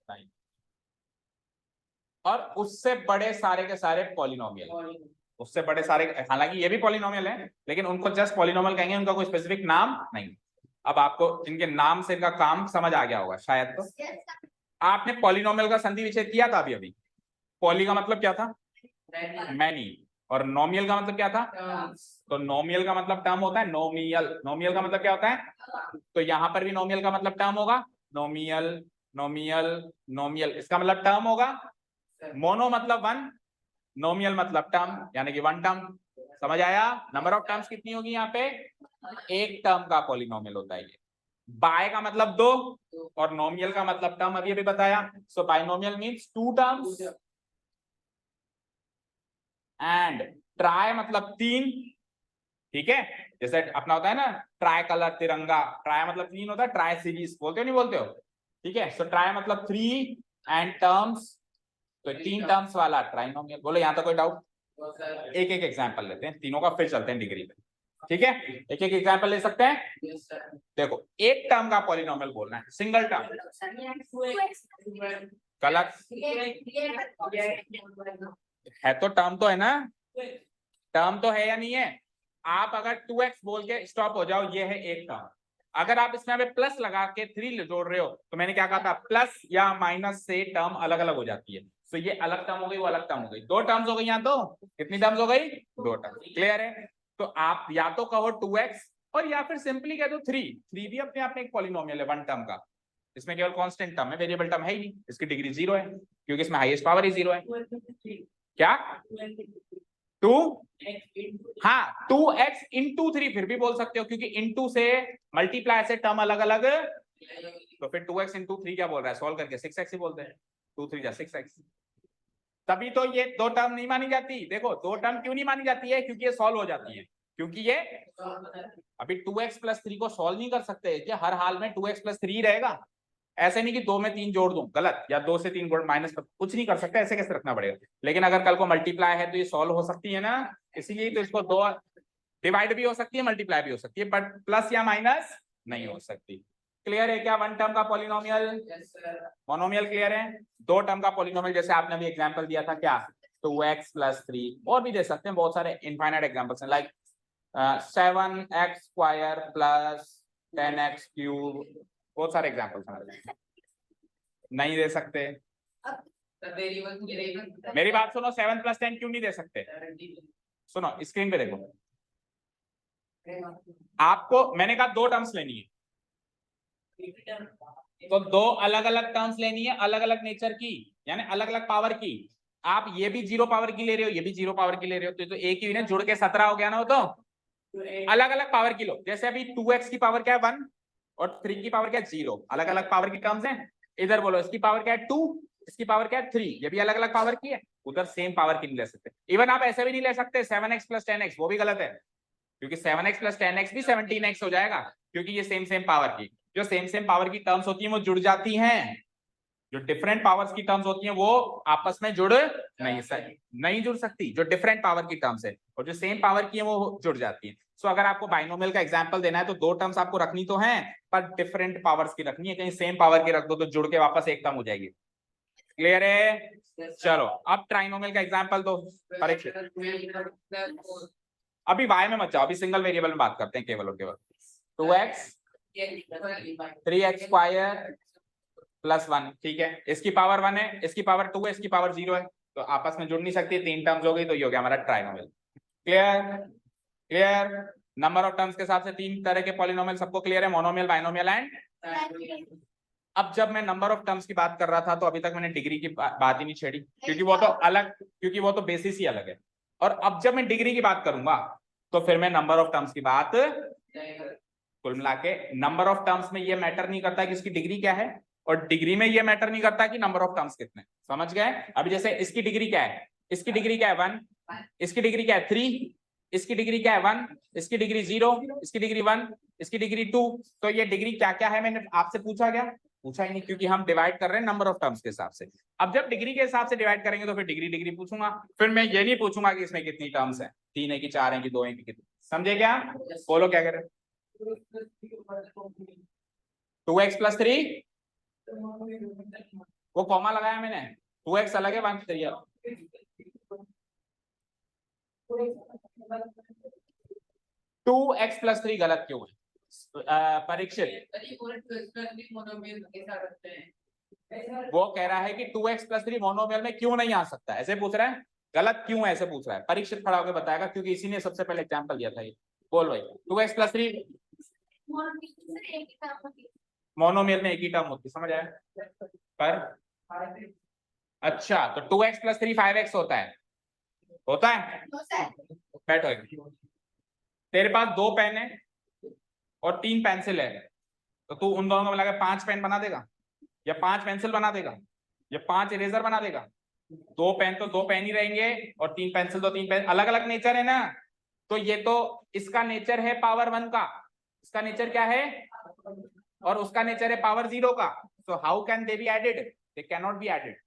बाइन। और उससे बड़े सारे के सारे पॉलिनोमियल, उससे बड़े सारे, हालांकि ये भी पॉलिनोमियल है लेकिन उनको जस्ट पॉलिनोमियल कहेंगे, उनका कोई स्पेसिफिक नाम नहीं। अब आपको इनके नाम से इनका काम समझ आ गया होगा शायद। तो आपने पॉलिनोमियल का संधि विच्छेद किया था अभी। पॉली का मतलब क्या था? मैनी, और नोमियल का मतलब क्या था? तो नोमियल का मतलब टर्म होता है नोमियल। नोमियल का मतलब क्या होता है? तो यहाँ पर भी नोमियल का मतलब टर्म होगा, नोमियल नोमियल नोमियल, इसका मतलब टर्म होगा। मोनो मतलब वन, नोमियल मतलब टर्म, यानी कि वन टर्म। समझ आया? नंबर ऑफ टर्म्स कितनी होगी यहाँ पे? एक टर्म का पॉलिनोमियल होता है ये। बाय का मतलब 2 और नोमियल का मतलब टर्म अभी अभी बताया। So binomial means 2 terms, and tri मतलब 3। ठीक है, जैसे अपना होता है ना ट्राई कलर तिरंगा, ट्राई मतलब 3 होता है, ट्राई सीरीज बोलते हो नहीं बोलते हो? ठीक है, सो ट्राई मतलब 3 एंड टर्म्स, तो 3 टर्म्स वाला ट्राइनोमियल। बोलो यहाँ तो कोई डाउट? एक एक एग्जांपल लेते हैं तीनों का, फिर चलते हैं डिग्री पे। ठीक है, एक एक एग्जांपल ले सकते हैं। देखो, एक टर्म का पॉलिनोमियल बोलना है, सिंगल टर्म। गलत है, तो टर्म तो है ना, टर्म तो है या नहीं है? आप अगर 2x बोल के स्टॉप हो जाओ, ये है एक टर्म। अगर आप इसमें प्लस लगा के 3 जोड़ रहे हो, तो मैंने क्या कहा था, प्लस या माइनस से टर्म अलग अलग हो जाती है। तो ये अलग टर्म हो गई, वो अलग टर्म हो गई, 2 टर्म्स हो गई। यहाँ तो कितनी टर्म्स हो गई? 2 टर्म। क्लियर है? तो आप या तो कहो 2x, और या फिर सिंपली कह दो 3। 3 भी अपने आप में एक पॉलिनोमियल है, वन टर्म का। इसमें केवल कांस्टेंट टर्म है, वेरिएबल टर्म है ही नहीं। इसकी डिग्री 0 है, क्योंकि इसमें हाईएस्ट पावर ही 0 है। क्या? 2? हाँ, 2x इंटू 3 फिर भी बोल सकते हो, क्योंकि इंटू से मल्टीप्लाई से टर्म अलग अलग। तो फिर 2x इंटू 3 क्या बोल रहा है? सॉल्व करके 6x ही बोलते हैं। 2 3 जा 6x। तभी तो ये 2 टर्म नहीं मानी जाती। देखो 2 टर्म क्यों नहीं मानी जाती है? क्योंकि ये सॉल्व हो जाती है। क्योंकि ये अभी 2x प्लस 3 को सॉल्व नहीं कर सकते, कि हर हाल में 2x प्लस 3 रहेगा। ऐसे नहीं कि 2 में 3 जोड़ दूं, गलत, या 2 से 3 माइनस, कुछ नहीं कर सकते, ऐसे कैसे रखना पड़ेगा। लेकिन अगर कल को मल्टीप्लाई है तो ये सॉल्व हो सकती है ना, इसीलिए तो इसको 2 डिवाइड भी हो सकती है, मल्टीप्लाई भी हो सकती है, बट प्लस या माइनस नहीं हो सकती। क्लियर है क्या? वन टर्म का पॉलिनोमियल, मोनोमियल क्लियर है। 2 टर्म का पॉलिनोमियल, जैसे आपने अभी एग्जांपल दिया था क्या, 2x प्लस 3, और भी दे सकते हैं, बहुत सारे इनफाइनाइट एग्जांपल्स हैं, like 7x square plus 10x cube, बहुत सारे एग्जांपल्स हैं। नहीं दे सकते? मेरी बात सुनो, 7 प्लस 10 क्यों नहीं दे सकते? सुनो, स्क्रीन पे देखो, आपको मैंने कहा 2 टर्म्स लेनी है, तो 2 अलग अलग टर्म्स लेनी है, अलग अलग नेचर की, यानी अलग अलग पावर की। आप ये भी 0 पावर की ले रहे हो, ये भी 0 पावर की ले रहे हो, तो एक ही हुई ना, जुड़ के 17 हो गया ना। वो तो अलग अलग पावर की लो। जैसे अभी 2x की पावर क्या है 1, और 3 की पावर क्या है 0, अलग अलग पावर की टर्म्स हैं। इधर बोलो इसकी पावर क्या है 2, इसकी पावर क्या है 3, ये भी अलग अलग पावर की है। उधर सेम पावर की नहीं ले सकते। इवन आप ऐसे भी नहीं ले सकते 7x प्लस 10x, वो भी गलत है, क्योंकि 7x प्लस 10x भी 17x हो जाएगा, क्योंकि ये सेम पावर की, जो सेम पावर की टर्म्स होती हैं वो जुड़ जाती हैं। जो डिफरेंट पावर्स की टर्म्स होती हैं वो आपस में जुड़ नहीं जुड़ सकती, जो डिफरेंट पावर की टर्म्स है, और जो सेम पावर की है वो जुड़ जाती है। सो अगर आपको बाइनोमियल का एग्जांपल देना है तो 2 टर्म्स आपको रखनी तो है, पर डिफरेंट पावर्स की रखनी है। कहीं सेम पावर की रख दो तो जुड़ के वापस एक टर्म हो जाएगी। क्लियर है? चलो अब ट्राइनोमियल का एग्जांपल दो परीक्षित। अभी y में मत जाओ, अभी सिंगल वेरिएबल में बात करते हैं केवल और केवल। 2x 3x स्क्वायर प्लस 1, ठीक है, इसकी पावर 1 है, इसकी पावर 2 है, इसकी पावर 0 है, तो आपस में जुड़ नहीं सकती, 3 टर्म्स हो गई, तो ये हो गया हमारा trinomial. Clear? Clear? Number of terms के हिसाब से 3 तरह के पॉलिनोमियल सबको क्लियर है, मोनोमियल, बाइनोमियल एंड। अब जब मैं नंबर ऑफ टर्म्स की बात कर रहा था तो अभी तक मैंने डिग्री की बात ही नहीं छेड़ी, क्योंकि वो तो अलग, क्योंकि वो तो बेसिस ही अलग है। और अब जब मैं डिग्री की बात करूंगा तो फिर मैं नंबर ऑफ टर्म्स की बात कुल मिला के नंबर ऑफ टर्म्स में ये मैटर नहीं करता कि इसकी डिग्री क्या है, और डिग्री में ये मैटर नहीं करता कि नंबर ऑफ टर्म्स कितने। समझ गए? अभी जैसे इसकी डिग्री क्या है, इसकी डिग्री क्या है 1, इसकी डिग्री क्या है 3, इसकी डिग्री क्या है 1, इसकी डिग्री 0, इसकी डिग्री 1, इसकी डिग्री 2। तो ये डिग्री क्या क्या है मैंने आपसे पूछा क्या? पूछा ही नहीं, क्योंकि हम डिवाइड कर रहे हैं नंबर ऑफ टर्म्स के हिसाब से। अब जब डिग्री के हिसाब से डिवाइड करेंगे तो फिर डिग्री डिग्री पूछूंगा, फिर मैं ये नहीं पूछूंगा कि इसमें कितनी टर्म्स है, 3 है कि 4 है कि 2 है कि कितनी। समझे क्या? बोलो क्या करें? 2x + 3, वो कॉमा लगाया मैंने, 2x अलग है 1 3 है। 2x + 3 गलत क्यों है परीक्षित? वो कह रहा है कि 2x + 3 मोनोमियल में क्यों नहीं आ सकता, ऐसे पूछ रहा है। गलत क्यों है ऐसे पूछ रहा है, परीक्षित खड़ा होकर बताएगा, क्योंकि इसी ने सबसे पहले एग्जांपल दिया था ये। बोल भाई, 2x + 3 मोनोमियल में एक ही टर्म होती, समझ आया? पर अच्छा, तो 2x + 3 5x होता है, होता है? बैठो, तेरे पास 2 पेन है और 3 पेंसिल है, तो तू उन दोनों को मिलाकर 5 पेन बना देगा, या 5 पेंसिल बना देगा, या 5 इरेजर बना देगा? 2 पेन तो 2 पेन ही रहेंगे, और 3 पेंसिल तो 3 पेन, अलग अलग नेचर है ना। तो ये तो इसका नेचर है पावर 1 का, इसका नेचर क्या है, और उसका नेचर है पावर 0 का। तो how can they be added? They can not be added.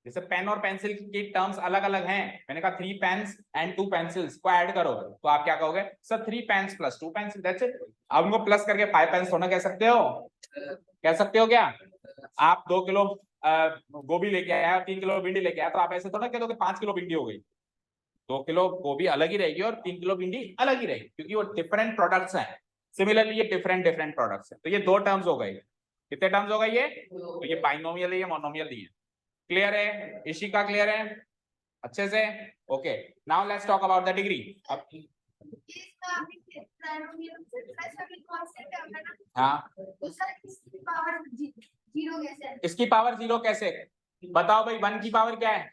जैसे पेन और पेंसिल की टर्म्स अलग अलग हैं, मैंने कहा 3 पेन्स एंड 2 पेंसिल्स को ऐड करो, तो आप क्या कहोगे? Sir 3 pens + 2 pencil, that's it. अब उनको प्लस करके 5 पेन्स होना कह सकते हो? कह सकते हो क्या? आप 2 किलो गोभी लेके आया और 3 किलो भिंडी लेके आया, तो आप ऐसे थोड़ा कह दोगे 5 किलो भिंडी हो गई। 2 किलो गोभी अलग ही रहेगी और 3 किलो भिंडी अलग ही रहेगी, क्योंकि वो डिफरेंट प्रोडक्ट्स हैं। सिमिलरली ये डिफरेंट प्रोडक्ट्स हैं। तो ये 2 टर्म्स हो गए। कितने टर्म्स हो गए ये? तो ये बाइनोमियल है, ये मोनोमियल नहीं है। क्लियर है? इसी का क्लियर है अच्छे से? Okay, now let's talk about the degree. हाँ, इसकी पावर 0 कैसे? बताओ भाई, 1 की पावर क्या है?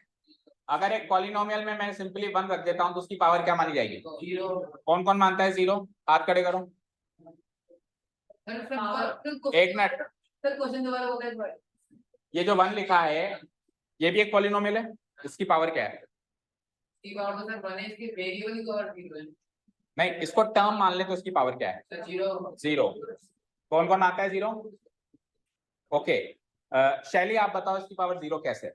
अगर एक पॉलिनोमियल में मैं सिंपली 1 रख देता हूं तो उसकी पावर क्या मानी जाएगी? 0। कौन कौन मानता है 0? हाथ खड़े करो। एक मिनट, क्वेश्चन दोबारा होगा। ये जो 1 लिखा है ये भी एक पॉलिनोमियल है, इसकी पावर क्या है? इसकी पावर तो सर 1 है, इसके वेरिएबल की पावर 0 है। नहीं, इसको टर्म मान ले तो इसकी पावर क्या है? 0। कौन कौन आता है 0? ओके, शैली आप बताओ इसकी पावर 0 कैसे है?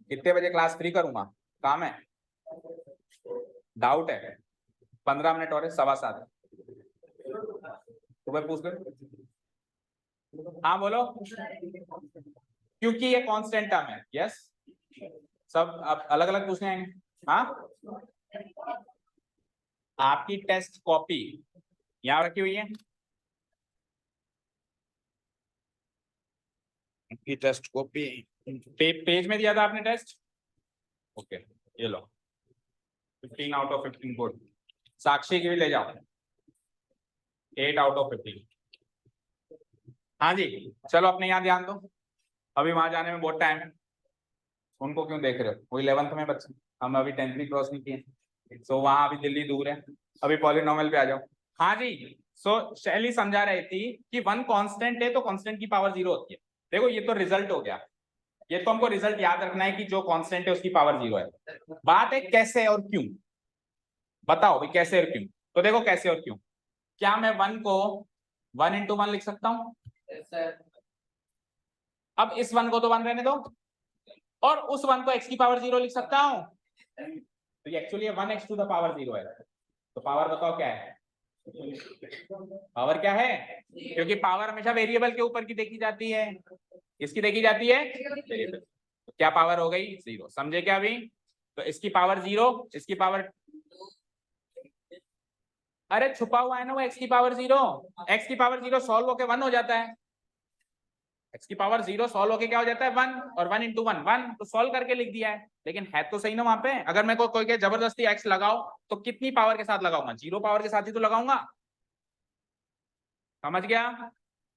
कितने बजे क्लास फ्री करूंगा? काम है? डाउट है? 15 मिनट और है, 7:15। तुम्हें पूछ लो। हाँ बोलो। क्योंकि ये कांस्टेंट टर्म है। यस, सब आप अलग अलग पूछने आएंगे। हाँ, आपकी टेस्ट कॉपी यहाँ रखी हुई है, आपकी टेस्ट कॉपी पेज में दिया था आपने टेस्ट। ओके, ये लो 15 आउट ऑफ 15 गुड। साक्षी की भी ले जाओ 8 आउट ऑफ 15। हाँ जी, चलो अपने यहाँ ध्यान दो, अभी वहां जाने में बहुत टाइम है। उनको क्यों देख रहे हो? वो 11th में बच्चे, हम अभी 10th भी क्रॉस नहीं किए, सो वहां अभी दिल्ली दूर है। अभी पॉलिनोमियल पे आ जाओ। हाँ जी, सो शैली समझा रही थी कि 1 कांस्टेंट है तो कांस्टेंट की पावर 0 होती है। देखो ये तो रिजल्ट हो गया, ये तो हमको रिजल्ट याद रखना है कि जो कांस्टेंट है उसकी पावर 0 है। बात है कैसे और क्यों, बताओ भाई कैसे और क्यों। तो देखो कैसे और क्यों, क्या मैं 1 को 1 × 1 लिख सकता हूँ? अब इस 1 को तो 1 रहने दो, और उस 1 को x की पावर 0 लिख सकता हूँ। तो ये actually 1x to the power 0 है। तो पावर बताओ क्या है? पावर क्या है? क्योंकि पावर हमेशा वेरिएबल के ऊपर की देखी जाती है, इसकी देखी जाती है वेरिएबल। तो क्या पावर हो गई? 0। समझे क्या अभी? तो इसकी पावर 0, इसकी पावर, अरे छुपा हुआ है ना वो x की पावर 0। x की पावर 0 सॉल्व होके 1 हो जाता है, x की पावर 0 सॉल्व होके क्या हो जाता है? 1, और 1 × 1 1, तो सॉल्व करके लिख दिया है। लेकिन है तो सही ना वहां पे। अगर मैं कोई के जबरदस्ती x लगाओ तो कितनी पावर के साथ लगाऊंगा? 0 पावर के साथ ही तो लगाऊंगा। समझ गया?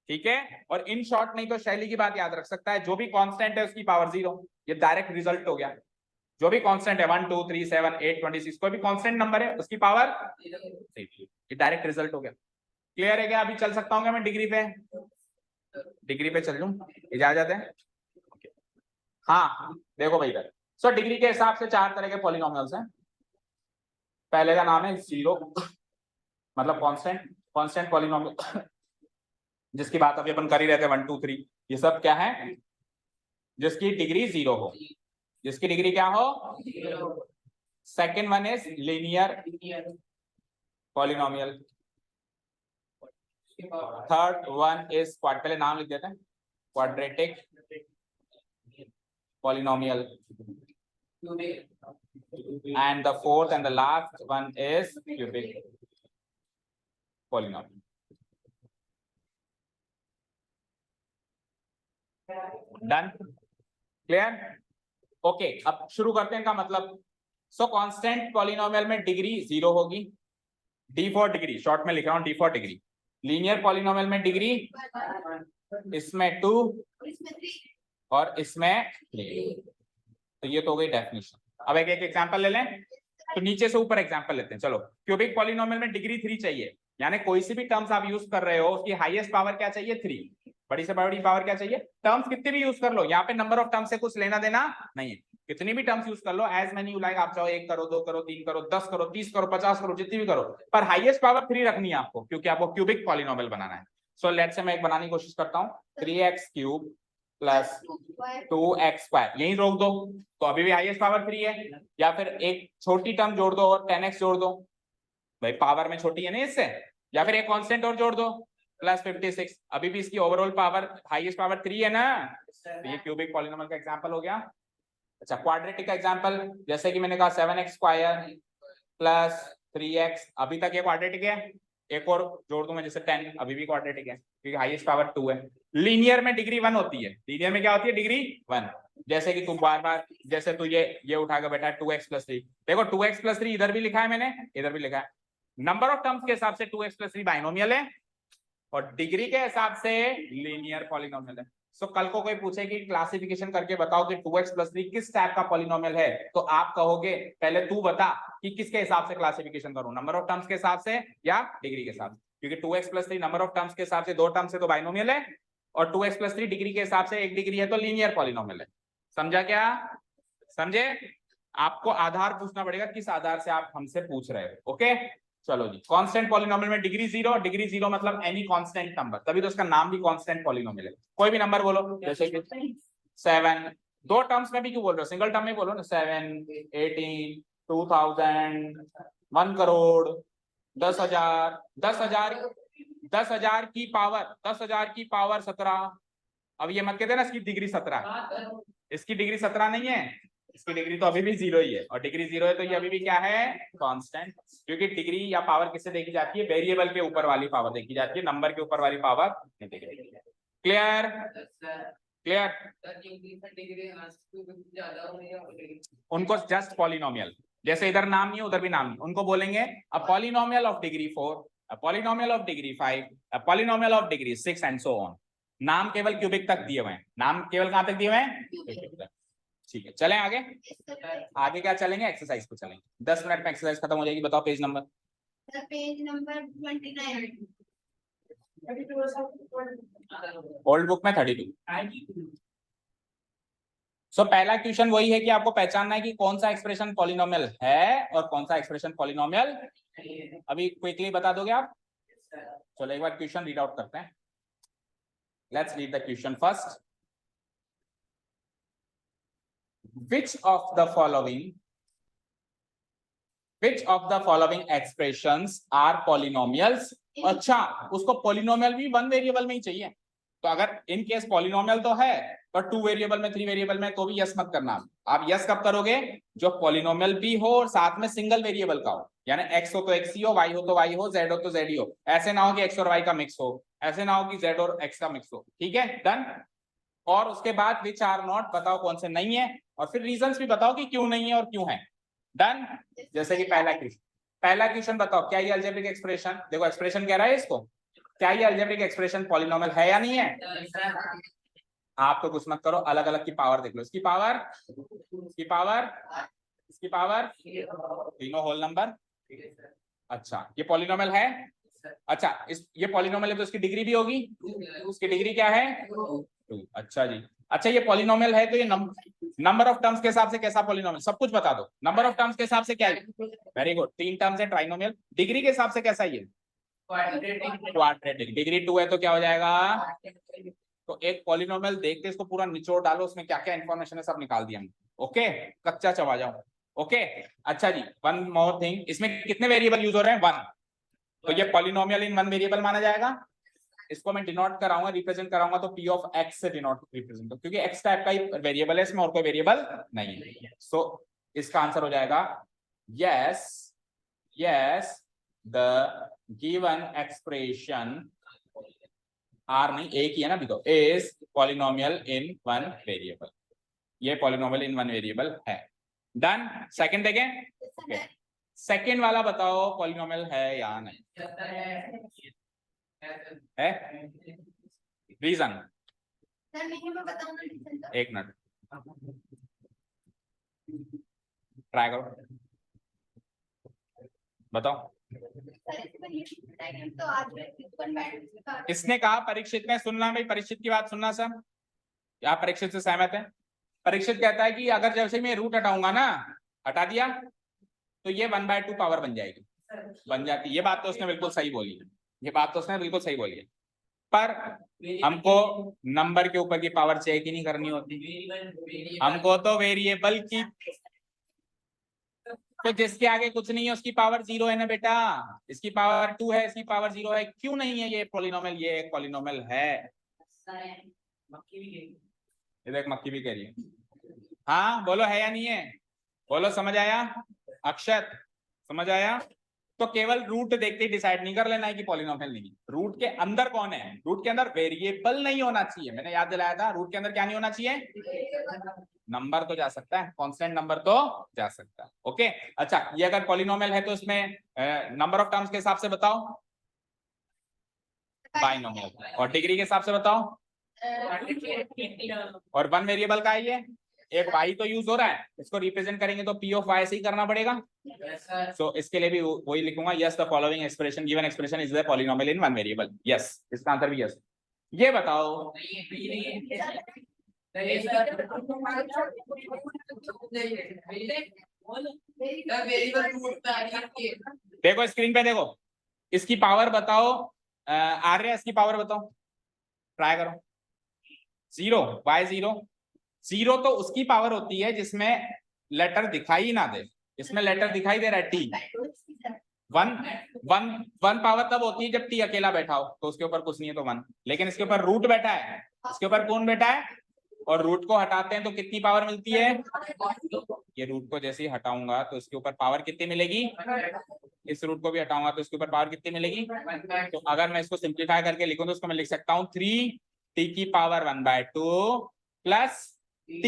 ठीक है। और इन शॉर्ट नहीं तो शैली की बात याद रख सकता है, जो भी कांस्टेंट है उसकी पावर 0। ये डायरेक्ट रिजल्ट हो गया। जो भी कांस्टेंट है 1 2 3 7 8 26 कोई भी कांस्टेंट नंबर है उसकी पावर, ये डायरेक्ट रिजल्ट हो गया। क्लियर है क्या? अभी चल सकता हूँ क्या मैं डिग्री पे? डिग्री पे चल लूं, इजाजत है? हाँ देखो भाई इधर, सो डिग्री के हिसाब से 4 तरह के पॉलिनोमियल्स हैं। पहले का नाम है जीरो, मतलब कांस्टेंट, कांस्टेंट पॉलिनोमियल जिसकी बात अभी अपन कर ही रहे थे 1 2 3, ये सब क्या है? जिसकी डिग्री 0 हो, जिसकी डिग्री क्या हो? Second one is linear polynomial, third one is पहले नाम लिख देते हैं, quadratic polynomial, and the fourth and the last one is cubic polynomial. Done? Clear? Okay, अब शुरू करते हैं। का मतलब सो कांस्टेंट पॉलिनोमियल में डिग्री 0 होगी, डी फॉर डिग्री, शॉर्ट में लिख रहा हूं D for degree. Linear polynomial में डिग्री इसमें 2 और इसमें 3। तो ये तो हो गई डेफिनेशन। अब एक एक एग्जांपल ले लें, तो नीचे से ऊपर एग्जांपल लेते हैं। चलो, क्यूबिक पॉलिनोमियल में डिग्री 3 चाहिए, यानी कोई सी भी टर्म्स आप यूज कर रहे हो उसकी हाईएस्ट पावर क्या चाहिए? 3। बड़ी से बड़ी पावर क्या चाहिए? टर्म्स कितनी भी यूज कर लो, यहाँ पे नंबर ऑफ टर्म्स से कुछ लेना देना नहीं है, कितनी भी टर्म्स यूज कर लो, एज मेनी यू लाइक, आप चाहो 1 करो 2 करो 3 करो 10 करो 30 करो 50 करो, जितनी भी करो, पर हाईएस्ट पावर 3 रखनी है आपको, क्योंकि आपको क्यूबिक पॉलिनोमियल बनाना है। सो लेट्स से मैं एक बनाने की कोशिश करता हूँ, 3x³ प्लस 2x², यही रोक दो तो अभी भी हाईएस्ट पावर 3 है, या फिर एक छोटी टर्म जोड़ दो और 10x जोड़ दो, भाई पावर में छोटी है ना इससे, या फिर एक कांस्टेंट और जोड़ दो प्लस 56, अभी भी इसकी ओवरऑल पावर हाईएस्ट पावर 3 है ना, तो ये क्यूबिक पॉलिनोमियल का एग्जांपल हो गया। अच्छा, क्वाड्रेटिक का एग्जांपल, जैसे कि मैंने कहा 7x² प्लस 3x, अभी तक ये क्वाड्रेटिक है, एक और जोड़ दूं मैं जैसे 10, अभी भी क्वाड्रेटिक है क्योंकि हाईएस्ट पावर 2 है। लीनियर में डिग्री 1 होती है, लीनियर में क्या होती है? डिग्री 1। जैसे कि तुम बार बार, जैसे तू ये उठा के बैठा है 2x+3, देखो 2x+3 इधर भी लिखा है मैंने, इधर भी लिखा है, नंबर ऑफ टर्म्स के हिसाब से 2x+3 बाइनोमियल है और डिग्री के हिसाब से लीनियर पॉलिनोमियल है। सो कल को कोई पूछे कि क्लासिफिकेशन करके बताओ कि 2x+3 किस टाइप का पॉलिनोमियल है, तो आप कहोगे पहले तू बता कि किसके हिसाब से क्लासिफिकेशन करूं, नंबर ऑफ टर्म्स के हिसाब से या डिग्री के हिसाब से, क्योंकि 2x+3 नंबर ऑफ टर्म्स के हिसाब से 2 टर्म्स से तो बाइनोमियल है, और 2x+3 डिग्री के हिसाब से 1 डिग्री है तो लीनियर पॉलिनोमियल है। समझा क्या? समझे? आपको आधार पूछना पड़ेगा, किस आधार से आप हमसे पूछ रहे हो। ओके चलो जी, कांस्टेंट पॉलिनोमियल में डिग्री 0, डिग्री 0 मतलब एनी कांस्टेंट नंबर, तभी तो उसका नाम भी कांस्टेंट पॉलिनोमियल है। कोई भी नंबर बोलो, जैसे कि 7, 2 टर्म्स में भी क्यों बोल रहे हो, सिंगल टर्म में बोलो ना, 7 18 2000 1 करोड़ 10,000 10,000 की पावर 17। अब ये मत कहते ना इसकी डिग्री 17, इसकी डिग्री 17 नहीं है, इसकी डिग्री तो अभी भी 0 ही है, और डिग्री 0 है तो ये अभी भी क्या है? कांस्टेंट, क्योंकि डिग्री या पावर किससे देखी जाती है? वेरिएबल के ऊपर वाली पावर देखी जाती है, नंबर के ऊपर वाली पावर नहीं देखी जाती है। क्लियर? क्लियर? उनको जस्ट पॉलिनोमियल, जैसे इधर नाम नहीं है उधर भी नाम नहीं, उनको बोलेंगे a polynomial of degree 4, a polynomial of degree 5, a polynomial of degree 6 and so on. नाम केवल क्यूबिक तक दिए हुए हैं, नाम केवल कहां तक दिए हुए हैं? ठीक है, चलें आगे। आगे क्या चलेंगे? एक्सरसाइज को चलेंगे, 10 मिनट में एक्सरसाइज खत्म हो जाएगी। बताओ page number, page number 29, old book में 32। सो पहला क्वेश्चन वही है कि आपको पहचानना है कि कौन सा एक्सप्रेशन पॉलिनोमियल है और कौन सा एक्सप्रेशन पॉलिनोमियल। अभी क्विकली बता दोगे आप? चलो एक बार क्वेश्चन रीड आउट करते हैं। Let's read the question first. Which of the following expressions are polynomials? अच्छा, उसको पॉलिनोमियल भी 1 वेरिएबल में ही चाहिए, तो अगर इन केस पॉलिनोमियल तो है पर 2 वेरिएबल में 3 वेरिएबल में, तो भी यस मत करना। आप यस कब करोगे? जो पॉलिनोमियल भी हो और साथ में सिंगल वेरिएबल का हो, यानी x हो तो x ही हो, y हो तो y हो, z हो तो z ही हो। ऐसे ना हो कि x और y का मिक्स हो, ऐसे ना हो कि z और x का मिक्स हो। ठीक है, डन। और उसके बाद विच आर नॉट, बताओ कौन से नहीं है, और फिर रीजंस भी बताओ कि क्यों नहीं है और क्यों है। डन। जैसे कि पहला क्वेश्चन बताओ, क्या ये अलजेब्रिक एक्सप्रेशन, देखो एक्सप्रेशन कह रहा है इसको, क्या ये अलजेब्रिक एक्सप्रेशन पॉलिनोमियल है या नहीं है? आप तो कुछ मत करो, अलग अलग की पावर देख लो। इसकी पावर, इसकी पावर, इसकी पावर, तीनों होल नंबर। अच्छा ये पॉलिनोमियल है। अच्छा ये पॉलिनोमियल है तो इसकी डिग्री भी होगी। उसकी डिग्री क्या है? 2। अच्छा जी। अच्छा ये पॉलिनोमियल है तो ये नंबर ऑफ टर्म्स के हिसाब से कैसा पॉलिनोमियल, सब कुछ बता दो। नंबर ऑफ टर्म्स के हिसाब से क्या है? वेरी गुड, 3 टर्म्स है ट्राइनोमियल। डिग्री के हिसाब से कैसा है ये? क्वाड्रेटिक। डिग्री 2 है तो क्या हो जाएगा? तो एक पॉलिनोमियल देख के इसको पूरा निचोड़ डालो, उसमें क्या क्या इंफॉर्मेशन है सब निकाल दिया हमने। ओके, कच्चा चबा जाओ। ओके अच्छा जी, वन मोर थिंग, इसमें कितने वेरिएबल यूज हो रहे हैं? 1। तो ये पॉलिनोमियल इन 1 वेरिएबल माना जाएगा। इसको मैं डिनोट कराऊंगा, रिप्रेजेंट कराऊंगा तो p ऑफ x से डिनोट रिप्रेजेंट, क्योंकि x टाइप का ही वेरिएबल है, इसमें और कोई वेरिएबल नहीं है। सो इसका आंसर हो जाएगा yes, yes the given expression are नहीं एक ही है ना अभी तो, इज पॉलिनोमियल इन 1 वेरिएबल। ये पॉलिनोमियल इन 1 वेरिएबल है। डन। सेकंड देखें। ओके सेकंड वाला बताओ पॉलिनोमियल है या नहीं है? रीजन सर मैं बताऊं ना रीजन तो? एक मिनट ट्राई करो, बताओ। सर इसमें ये बताएंगे तो आज में इसने कहा परीक्षित में, सुनना भाई, परीक्षित की बात सुनना सर, आप परीक्षित से सहमत है? परीक्षित कहता है कि अगर जैसे मैं रूट हटाऊंगा ना, हटा दिया तो ये 1/2 पावर बन जाएगी, बन जाती। ये बात तो उसने बिल्कुल सही बोली है, ये बात तो उसने बिल्कुल सही बोली है, पर हमको नंबर के ऊपर की पावर चेक ही नहीं करनी होती, हमको तो वेरिएबल की, तो जिसके आगे कुछ नहीं है उसकी पावर 0 है ना बेटा। इसकी पावर 2 है, इसकी पावर 0 है, क्यों नहीं है ये पॉलिनोमियल? ये एक पॉलिनोमियल है। ये देख मक्खी भी कह रही है। हाँ बोलो है या नहीं है, बोलो। समझ आया अक्षत? समझ आया? तो केवल रूट देखते ही डिसाइड नहीं कर लेना है कि पॉलिनोमियल नहीं। रूट के अंदर कौन है? रूट के अंदर वेरिएबल नहीं होना चाहिए। मैंने याद दिलाया था, रूट के अंदर क्या नहीं होना चाहिए? नंबर तो जा सकता है, कांस्टेंट नंबर तो जा सकता है। ओके अच्छा, ये अगर पॉलिनोमियल है तो इसमें नंबर ऑफ टर्म्स के हिसाब से बताओ, बाइनोमियल। और डिग्री के हिसाब से बताओ, और 1 वेरिएबल का है ये, एक y तो यूज हो रहा है, इसको रिप्रेजेंट करेंगे तो p ऑफ y से ही करना पड़ेगा। सो इसके लिए भी वही लिखूंगा, yes the following expression, given expression is the polynomial in 1 variable. Yes, इसका आंसर भी यस। ये बताओ, देखो स्क्रीन पे देखो, इसकी पावर बताओ आर्य, इसकी पावर बताओ, ट्राई करो। 0, y 0, 0 तो उसकी पावर होती है जिसमें लेटर दिखाई ना दे, इसमें लेटर दिखाई दे रहा है t। 1 पावर तब होती है जब t अकेला बैठा हो, तो उसके ऊपर कुछ नहीं है तो 1, लेकिन इसके ऊपर रूट बैठा है, इसके ऊपर कौन बैठा है, और रूट को हटाते हैं तो कितनी पावर मिलती है? ये रूट को जैसे ही हटाऊंगा तो इसके ऊपर पावर कितनी मिलेगी? इस रूट को भी हटाऊंगा तो इसके ऊपर पावर कितनी मिलेगी? तो अगर मैं इसको सिंप्लीफाई करके लिखूं तो इसको मैं लिख सकता हूँ 3t की पावर 1/2 प्लस t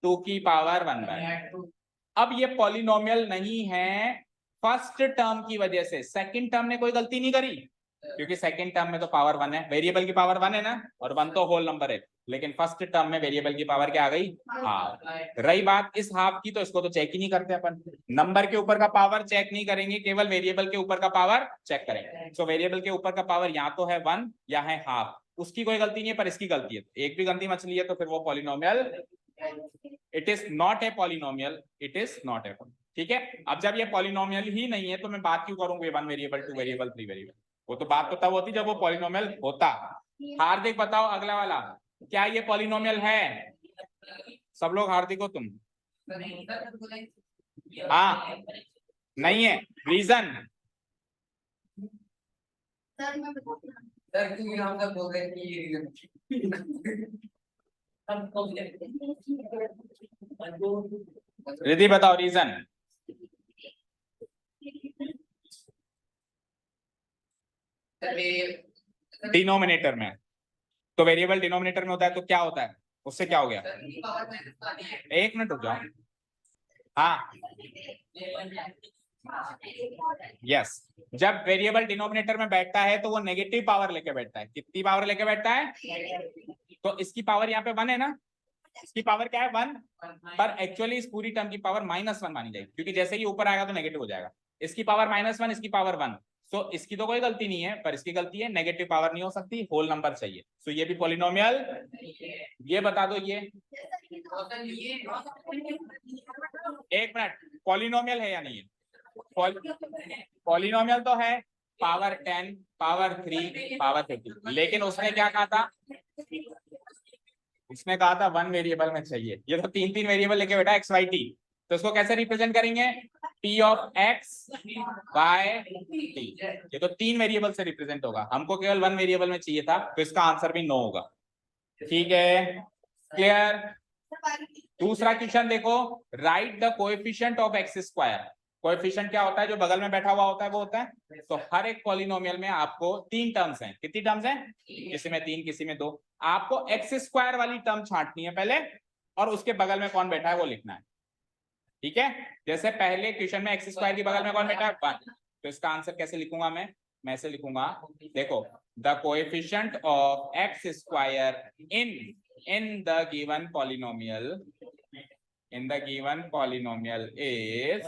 2 की पावर 1/2। अब ये पॉलिनोमियल नहीं है फर्स्ट टर्म की वजह से, सेकंड टर्म ने कोई गलती नहीं करी, क्योंकि सेकंड टर्म में तो पावर 1 है, वेरिएबल की पावर 1 है ना, और 1 तो होल नंबर है, लेकिन फर्स्ट टर्म में वेरिएबल की पावर क्या आ गई? हाफ। रही बात इस हाफ की, तो इसको तो चेक ही नहीं करते अपन, नंबर के ऊपर का पावर चेक नहीं करेंगे, केवल वेरिएबल के ऊपर का पावर चेक करेंगे। सो वेरिएबल के ऊपर का पावर या तो है 1 या है हाफ, उसकी कोई गलती नहीं है, पर इसकी गलती है, एक भी गलती मछली है तो फिर वो polynomial, it is not a polynomial, it is not ए। ठीक है, अब जब ये पॉलिनोमियल ही नहीं है तो मैं बात क्यों करूंगा 1 वेरिएबल 2 वेरिएबल 3 वेरिएबल? वो तो बात तो तब होती जब वो पॉलिनोमियल होता। हार्दिक बताओ अगला वाला, क्या ये पॉलिनोमियल है? सब लोग हार्दिक हो तुम? हाँ नहीं है, रीजन? सर मैं बताऊं ना? सर क्योंकि हम सब बोल रहे हैं कि ये रीजन रिद्धि बताओ रीजन। डिनोमिनेटर में, तो वेरिएबल डिनोमिनेटर में होता है तो क्या होता है, उससे क्या हो गया? एक मिनट रुक जाओ। हाँ यस, जब वेरिएबल डिनोमिनेटर में बैठता है तो वो नेगेटिव पावर लेके बैठता है। कितनी पावर लेके बैठता है? तो इसकी पावर यहाँ पे 1 है ना, इसकी पावर क्या है 1, पर एक्चुअली इस पूरी टर्म की पावर -1 मानी जाएगी, क्योंकि जैसे ही ऊपर आएगा तो नेगेटिव हो जाएगा। इसकी पावर -1, इसकी पावर 1, सो इसकी तो कोई गलती नहीं है, पर इसकी गलती है, नेगेटिव पावर नहीं हो सकती, होल नंबर चाहिए। सो ये भी पॉलिनोमियल, ये बता दो ये, एक मिनट, पॉलिनोमियल है या नहीं है? पॉलिनोमियल तो है, पावर 10, पावर 3, पावर 50, लेकिन उसने क्या कहा था, उसने कहा था 1 वेरिएबल में चाहिए। ये तो 3 वेरिएबल लेके बैठा एक्स वाई टी, तो इसको कैसे रिप्रेजेंट करेंगे, p of x by t। ये तो 3 वेरिएबल से रिप्रेजेंट होगा, हमको केवल 1 वेरिएबल में चाहिए था, तो इसका आंसर भी नो होगा। ठीक है, क्लियर। दूसरा क्वेश्चन देखो, right the coefficient of x square. Coefficient क्या होता है, जो बगल में बैठा हुआ होता है वो होता है। तो हर एक पॉलिनोमियल में आपको 3 टर्म्स हैं, कितनी टर्म्स हैं, किसी में 3, किसी में 2। आपको एक्स स्क्वायर वाली टर्म छांटनी है पहले, और उसके बगल में कौन बैठा है वो लिखना है। ठीक है, जैसे पहले क्वेश्चन में एक्स स्क्वायर की बगल में कौन बैठा है 1, तो इसका आंसर कैसे लिखूंगा मैं ऐसे लिखूंगा, देखो, the coefficient of x square in the given polynomial is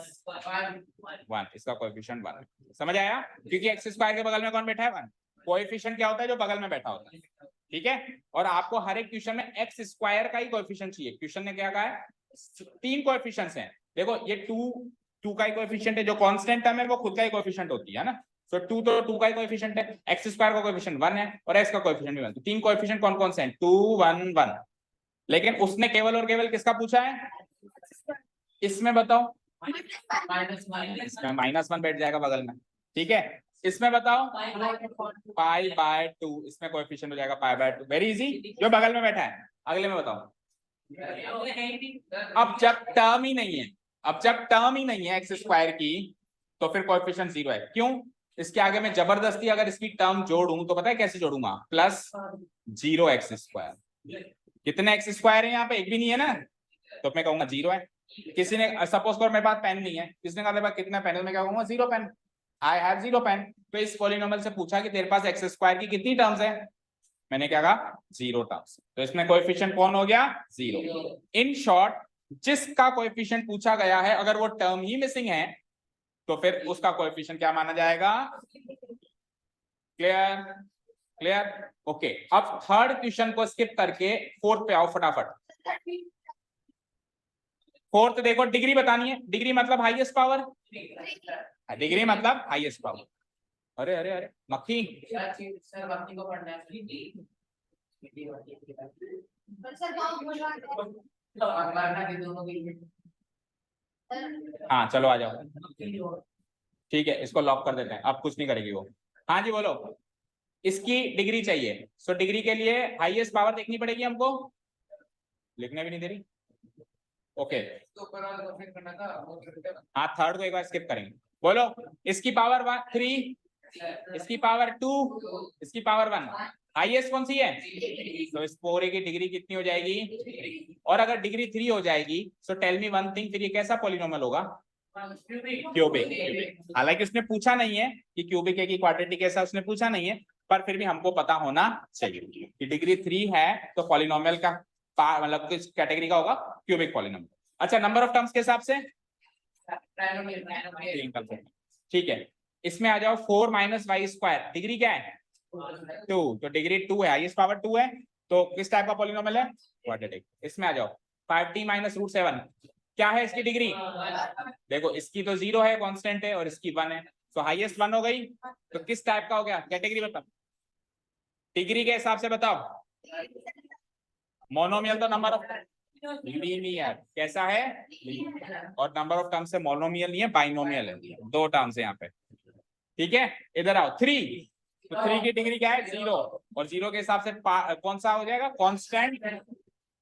1, इसका कोएफिशिएंट 1। समझ आया, क्योंकि एक्स स्क्वायर के बगल में कौन बैठा है 1। कोएफिशिएंट क्या होता है, जो बगल में बैठा होता है। ठीक है, और आपको हर एक क्वेश्चन में एक्स स्क्वायर का ही कोएफिशिएंट चाहिए। क्वेश्चन ने क्या कहा है, 3 कोएफिशिएंट्स हैं। देखो ये 2 का ही कोएफिशिएंट है, जो कांस्टेंट टर्म है वो खुद का ही कोएफिशिएंट होती है ना। सो 2 तो 2 का ही कोएफिशिएंट है, एक्स स्क्वायर का कोएफिशिएंट 1 है और एक्स का कोएफिशिएंट भी 1। तो 3 कोएफिशिएंट कौन कौन से हैं, 2, 1, 1। लेकिन उसने केवल और केवल किसका पूछा है, इसमें बताओ, इसमें -1 बैठ जाएगा बगल में। ठीक है, इसमें बताओ पाई बाय 2, इसमें कोएफिशिएंट हो जाएगा पाई बाय 2। वेरी इजी, जो बगल में बैठा है। अगले में बताओ, अब जब टर्म ही नहीं है एक्स स्क्वायर की, तो फिर कोएफिशिएंट 0 है। क्यों, इसके आगे मैं जबरदस्ती अगर इसकी टर्म जोड़ूं तो पता है कैसे जोड़ूंगा, +0 एक्स स्क्वायर। कितने एक्स स्क्वायर है यहाँ पे, एक भी नहीं है ना, तो मैं कहूंगा 0 है। किसी ने सपोज कर मेरे पास पेन नहीं है, किसने कहा मेरे पास कितना पेन है, मैं क्या कहूंगा 0 पेन, आई हैव 0 पेन। तो इस पॉलिनोमियल से पूछा कि तेरे पास एक्स स्क्वायर की कितनी टर्म्स है, मैंने क्या कहा 0 टर्म्स। तो इसमें कोएफिशिएंट कौन हो गया, 0। इन शॉर्ट, जिसका कोएफिशिएंट पूछा गया है अगर वो टर्म ही मिसिंग है तो फिर उसका कोएफिशिएंट क्या माना जाएगा। Clear, okay. अब थर्ड क्वेश्चन को स्किप करके फोर्थ पे आओ फटाफट। फोर्थ देखो, डिग्री बतानी है। डिग्री मतलब हाईएस्ट पावर, डिग्री मतलब हाईएस्ट पावर। अरे अरे अरे मक्खी, सर बाकी को पढ़ना है, हाँ चलो आ जाओ। ठीक है, इसको लॉक कर देते हैं, अब कुछ नहीं करेगी वो। हाँ जी बोलो, इसकी डिग्री चाहिए। सो डिग्री के लिए हाईएस्ट पावर देखनी पड़ेगी हमको, लिखने भी नहीं दे रही। ओके, हाँ थर्ड को एक बार स्किप करेंगे। बोलो, इसकी पावर 3, इसकी पावर 2, इसकी पावर 1, हाईएस्ट कौन सी है, तो इस पूरे की डिग्री कितनी हो जाएगी। और अगर डिग्री 3 हो जाएगी, so tell me one thing, फिर ये कैसा पॉलिनोमियल होगा, क्यूबिक। हालांकि उसने पूछा नहीं है कि क्यूबिक है कि क्वाड्रेटिक, ऐसा उसने पूछा नहीं है, पर फिर भी हमको पता होना चाहिए कि डिग्री 3 है तो पॉलिनोमियल का मतलब किस कैटेगरी का होगा, क्यूबिक पॉलिनोमियल। अच्छा, नंबर ऑफ टर्म्स के हिसाब से ठीक है, इसमें आ जाओ 4 - y², डिग्री क्या है 2, तो डिग्री 2 है, हाईएस्ट पावर 2 है, तो किस टाइप का पॉलिनोमियल है, क्वाड्रेटिक। इसमें आ जाओ 5t - √7, क्या है इसकी डिग्री, देखो इसकी तो 0 है, कांस्टेंट है, और इसकी 1 है, तो हाईएस्ट 1 हो गई, तो किस टाइप का हो गया, कैटेगरी बताओ, डिग्री के हिसाब से बताओ। मोनोमियल तो नंबर ऑफ लीनियर, कैसा है, और नंबर ऑफ टर्म्स से मोनोमियल नहीं है, बाइनोमियल है, 2 टर्म्स है यहाँ पे। ठीक है, इधर आओ 3, तो 3 की डिग्री क्या है 0, और 0 के हिसाब से कौन सा हो जाएगा, कांस्टेंट,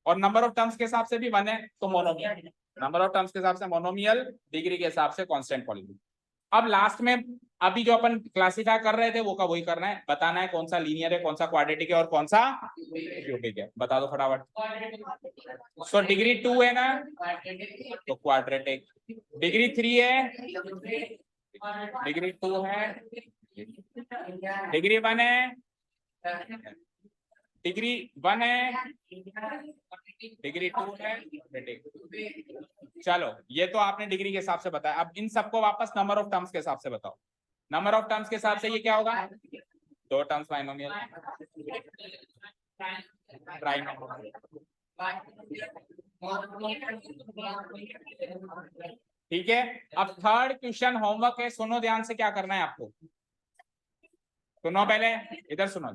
और नंबर ऑफ टर्म्स के हिसाब से भी 1 है, तो मोनोमियल। नंबर ऑफ टर्म्स के हिसाब से मोनोमियल, डिग्री के हिसाब से कांस्टेंट पॉलिनोमियल। अब लास्ट में अभी जो अपन क्लासिफाई कर रहे थे वो का वही करना है, बताना है कौन सा लीनियर है, कौन सा क्वाड्रेटिक है और कौन सा क्यूबिक है, बता दो फटाफट। सो डिग्री 2 है ना, तो क्वाड्रेटिक। डिग्री 3 है, डिग्री 2 है, डिग्री 1 है, डिग्री 1 है, डिग्री 2 है। चलो ये तो आपने डिग्री के हिसाब से बताया। अब इन सबको वापस नंबर ऑफ टर्म्स के हिसाब से बताओ। नंबर ऑफ टर्म्स के हिसाब से ये क्या होगा? 2 टर्म्स बाइनोमियल, ट्राइनोमियल। ठीक है, अब थर्ड क्वेश्चन होमवर्क है, सुनो ध्यान से क्या करना है आपको। सुनो पहले, इधर सुनो।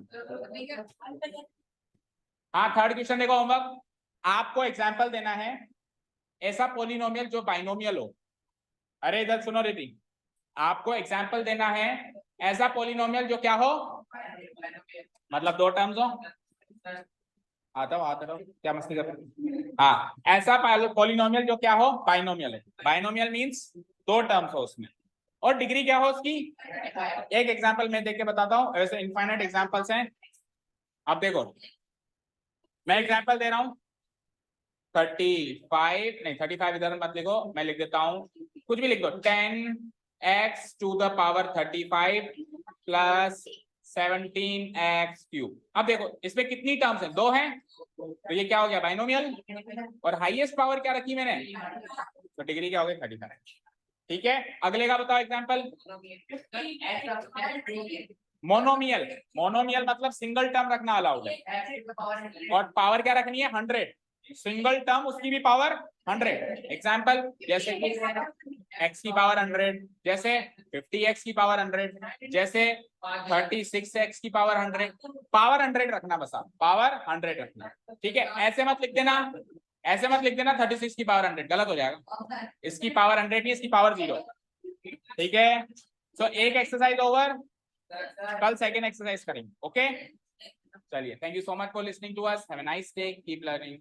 हाँ थर्ड क्वेश्चन देखो होमवर्क, आपको एग्जांपल देना है ऐसा पॉलिनोमियल जो बाइनोमियल हो। अरे इधर सुनो रेडी, आपको एग्जांपल देना है ऐसा पॉलिनोमियल जो क्या हो, मतलब 2 टर्म्स हो। आता रहो क्या मस्ती कर रहे हो? हाँ, ऐसा पॉलिनोमियल जो क्या हो, बाइनोमियल है। बाइनोमियल मींस 2 टर्म्स हो उसमें, और डिग्री क्या हो उसकी। एक एग्जांपल मैं देख के बताता हूँ, ऐसे इनफाइनाइट एग्जांपल्स हैं। अब देखो मैं एग्जांपल दे रहा हूँ 35 नहीं 35 इधर मत लिखो, मैं लिख देता हूँ, कुछ भी लिख दो। 10x to the power 35 plus 17x cube. अब देखो इसमें कितनी टर्म्स हैं, 2 हैं, तो ये क्या हो गया, बाइनोमियल। और हाईएस्ट पावर क्या रखी मैंने, तो डिग्री क्या हो गई, 35। ठीक है, अगले का बताओ एग्जांपल। मोनोमियल, मोनोमियल मतलब सिंगल टर्म रखना अलाउड है, और पावर क्या रखनी है, 100। सिंगल टर्म उसकी भी पावर 100। एग्जांपल जैसे कि x की पावर 100, जैसे 50x की पावर 100, जैसे 36x की पावर 100। पावर 100 रखना, बस आप पावर 100 रखना। ठीक है, ऐसे मत लिख देना, ऐसे मत लिख देना 36 की पावर 100, गलत हो जाएगा। इसकी पावर 100 नहीं, इसकी पावर 0। ठीक है, तो एक एक्सरसाइज ओवर, कल सेकेंड एक्सरसाइज करेंगे। ओके, चलिए, thank you so much for listening to us, have a nice day, keep learning.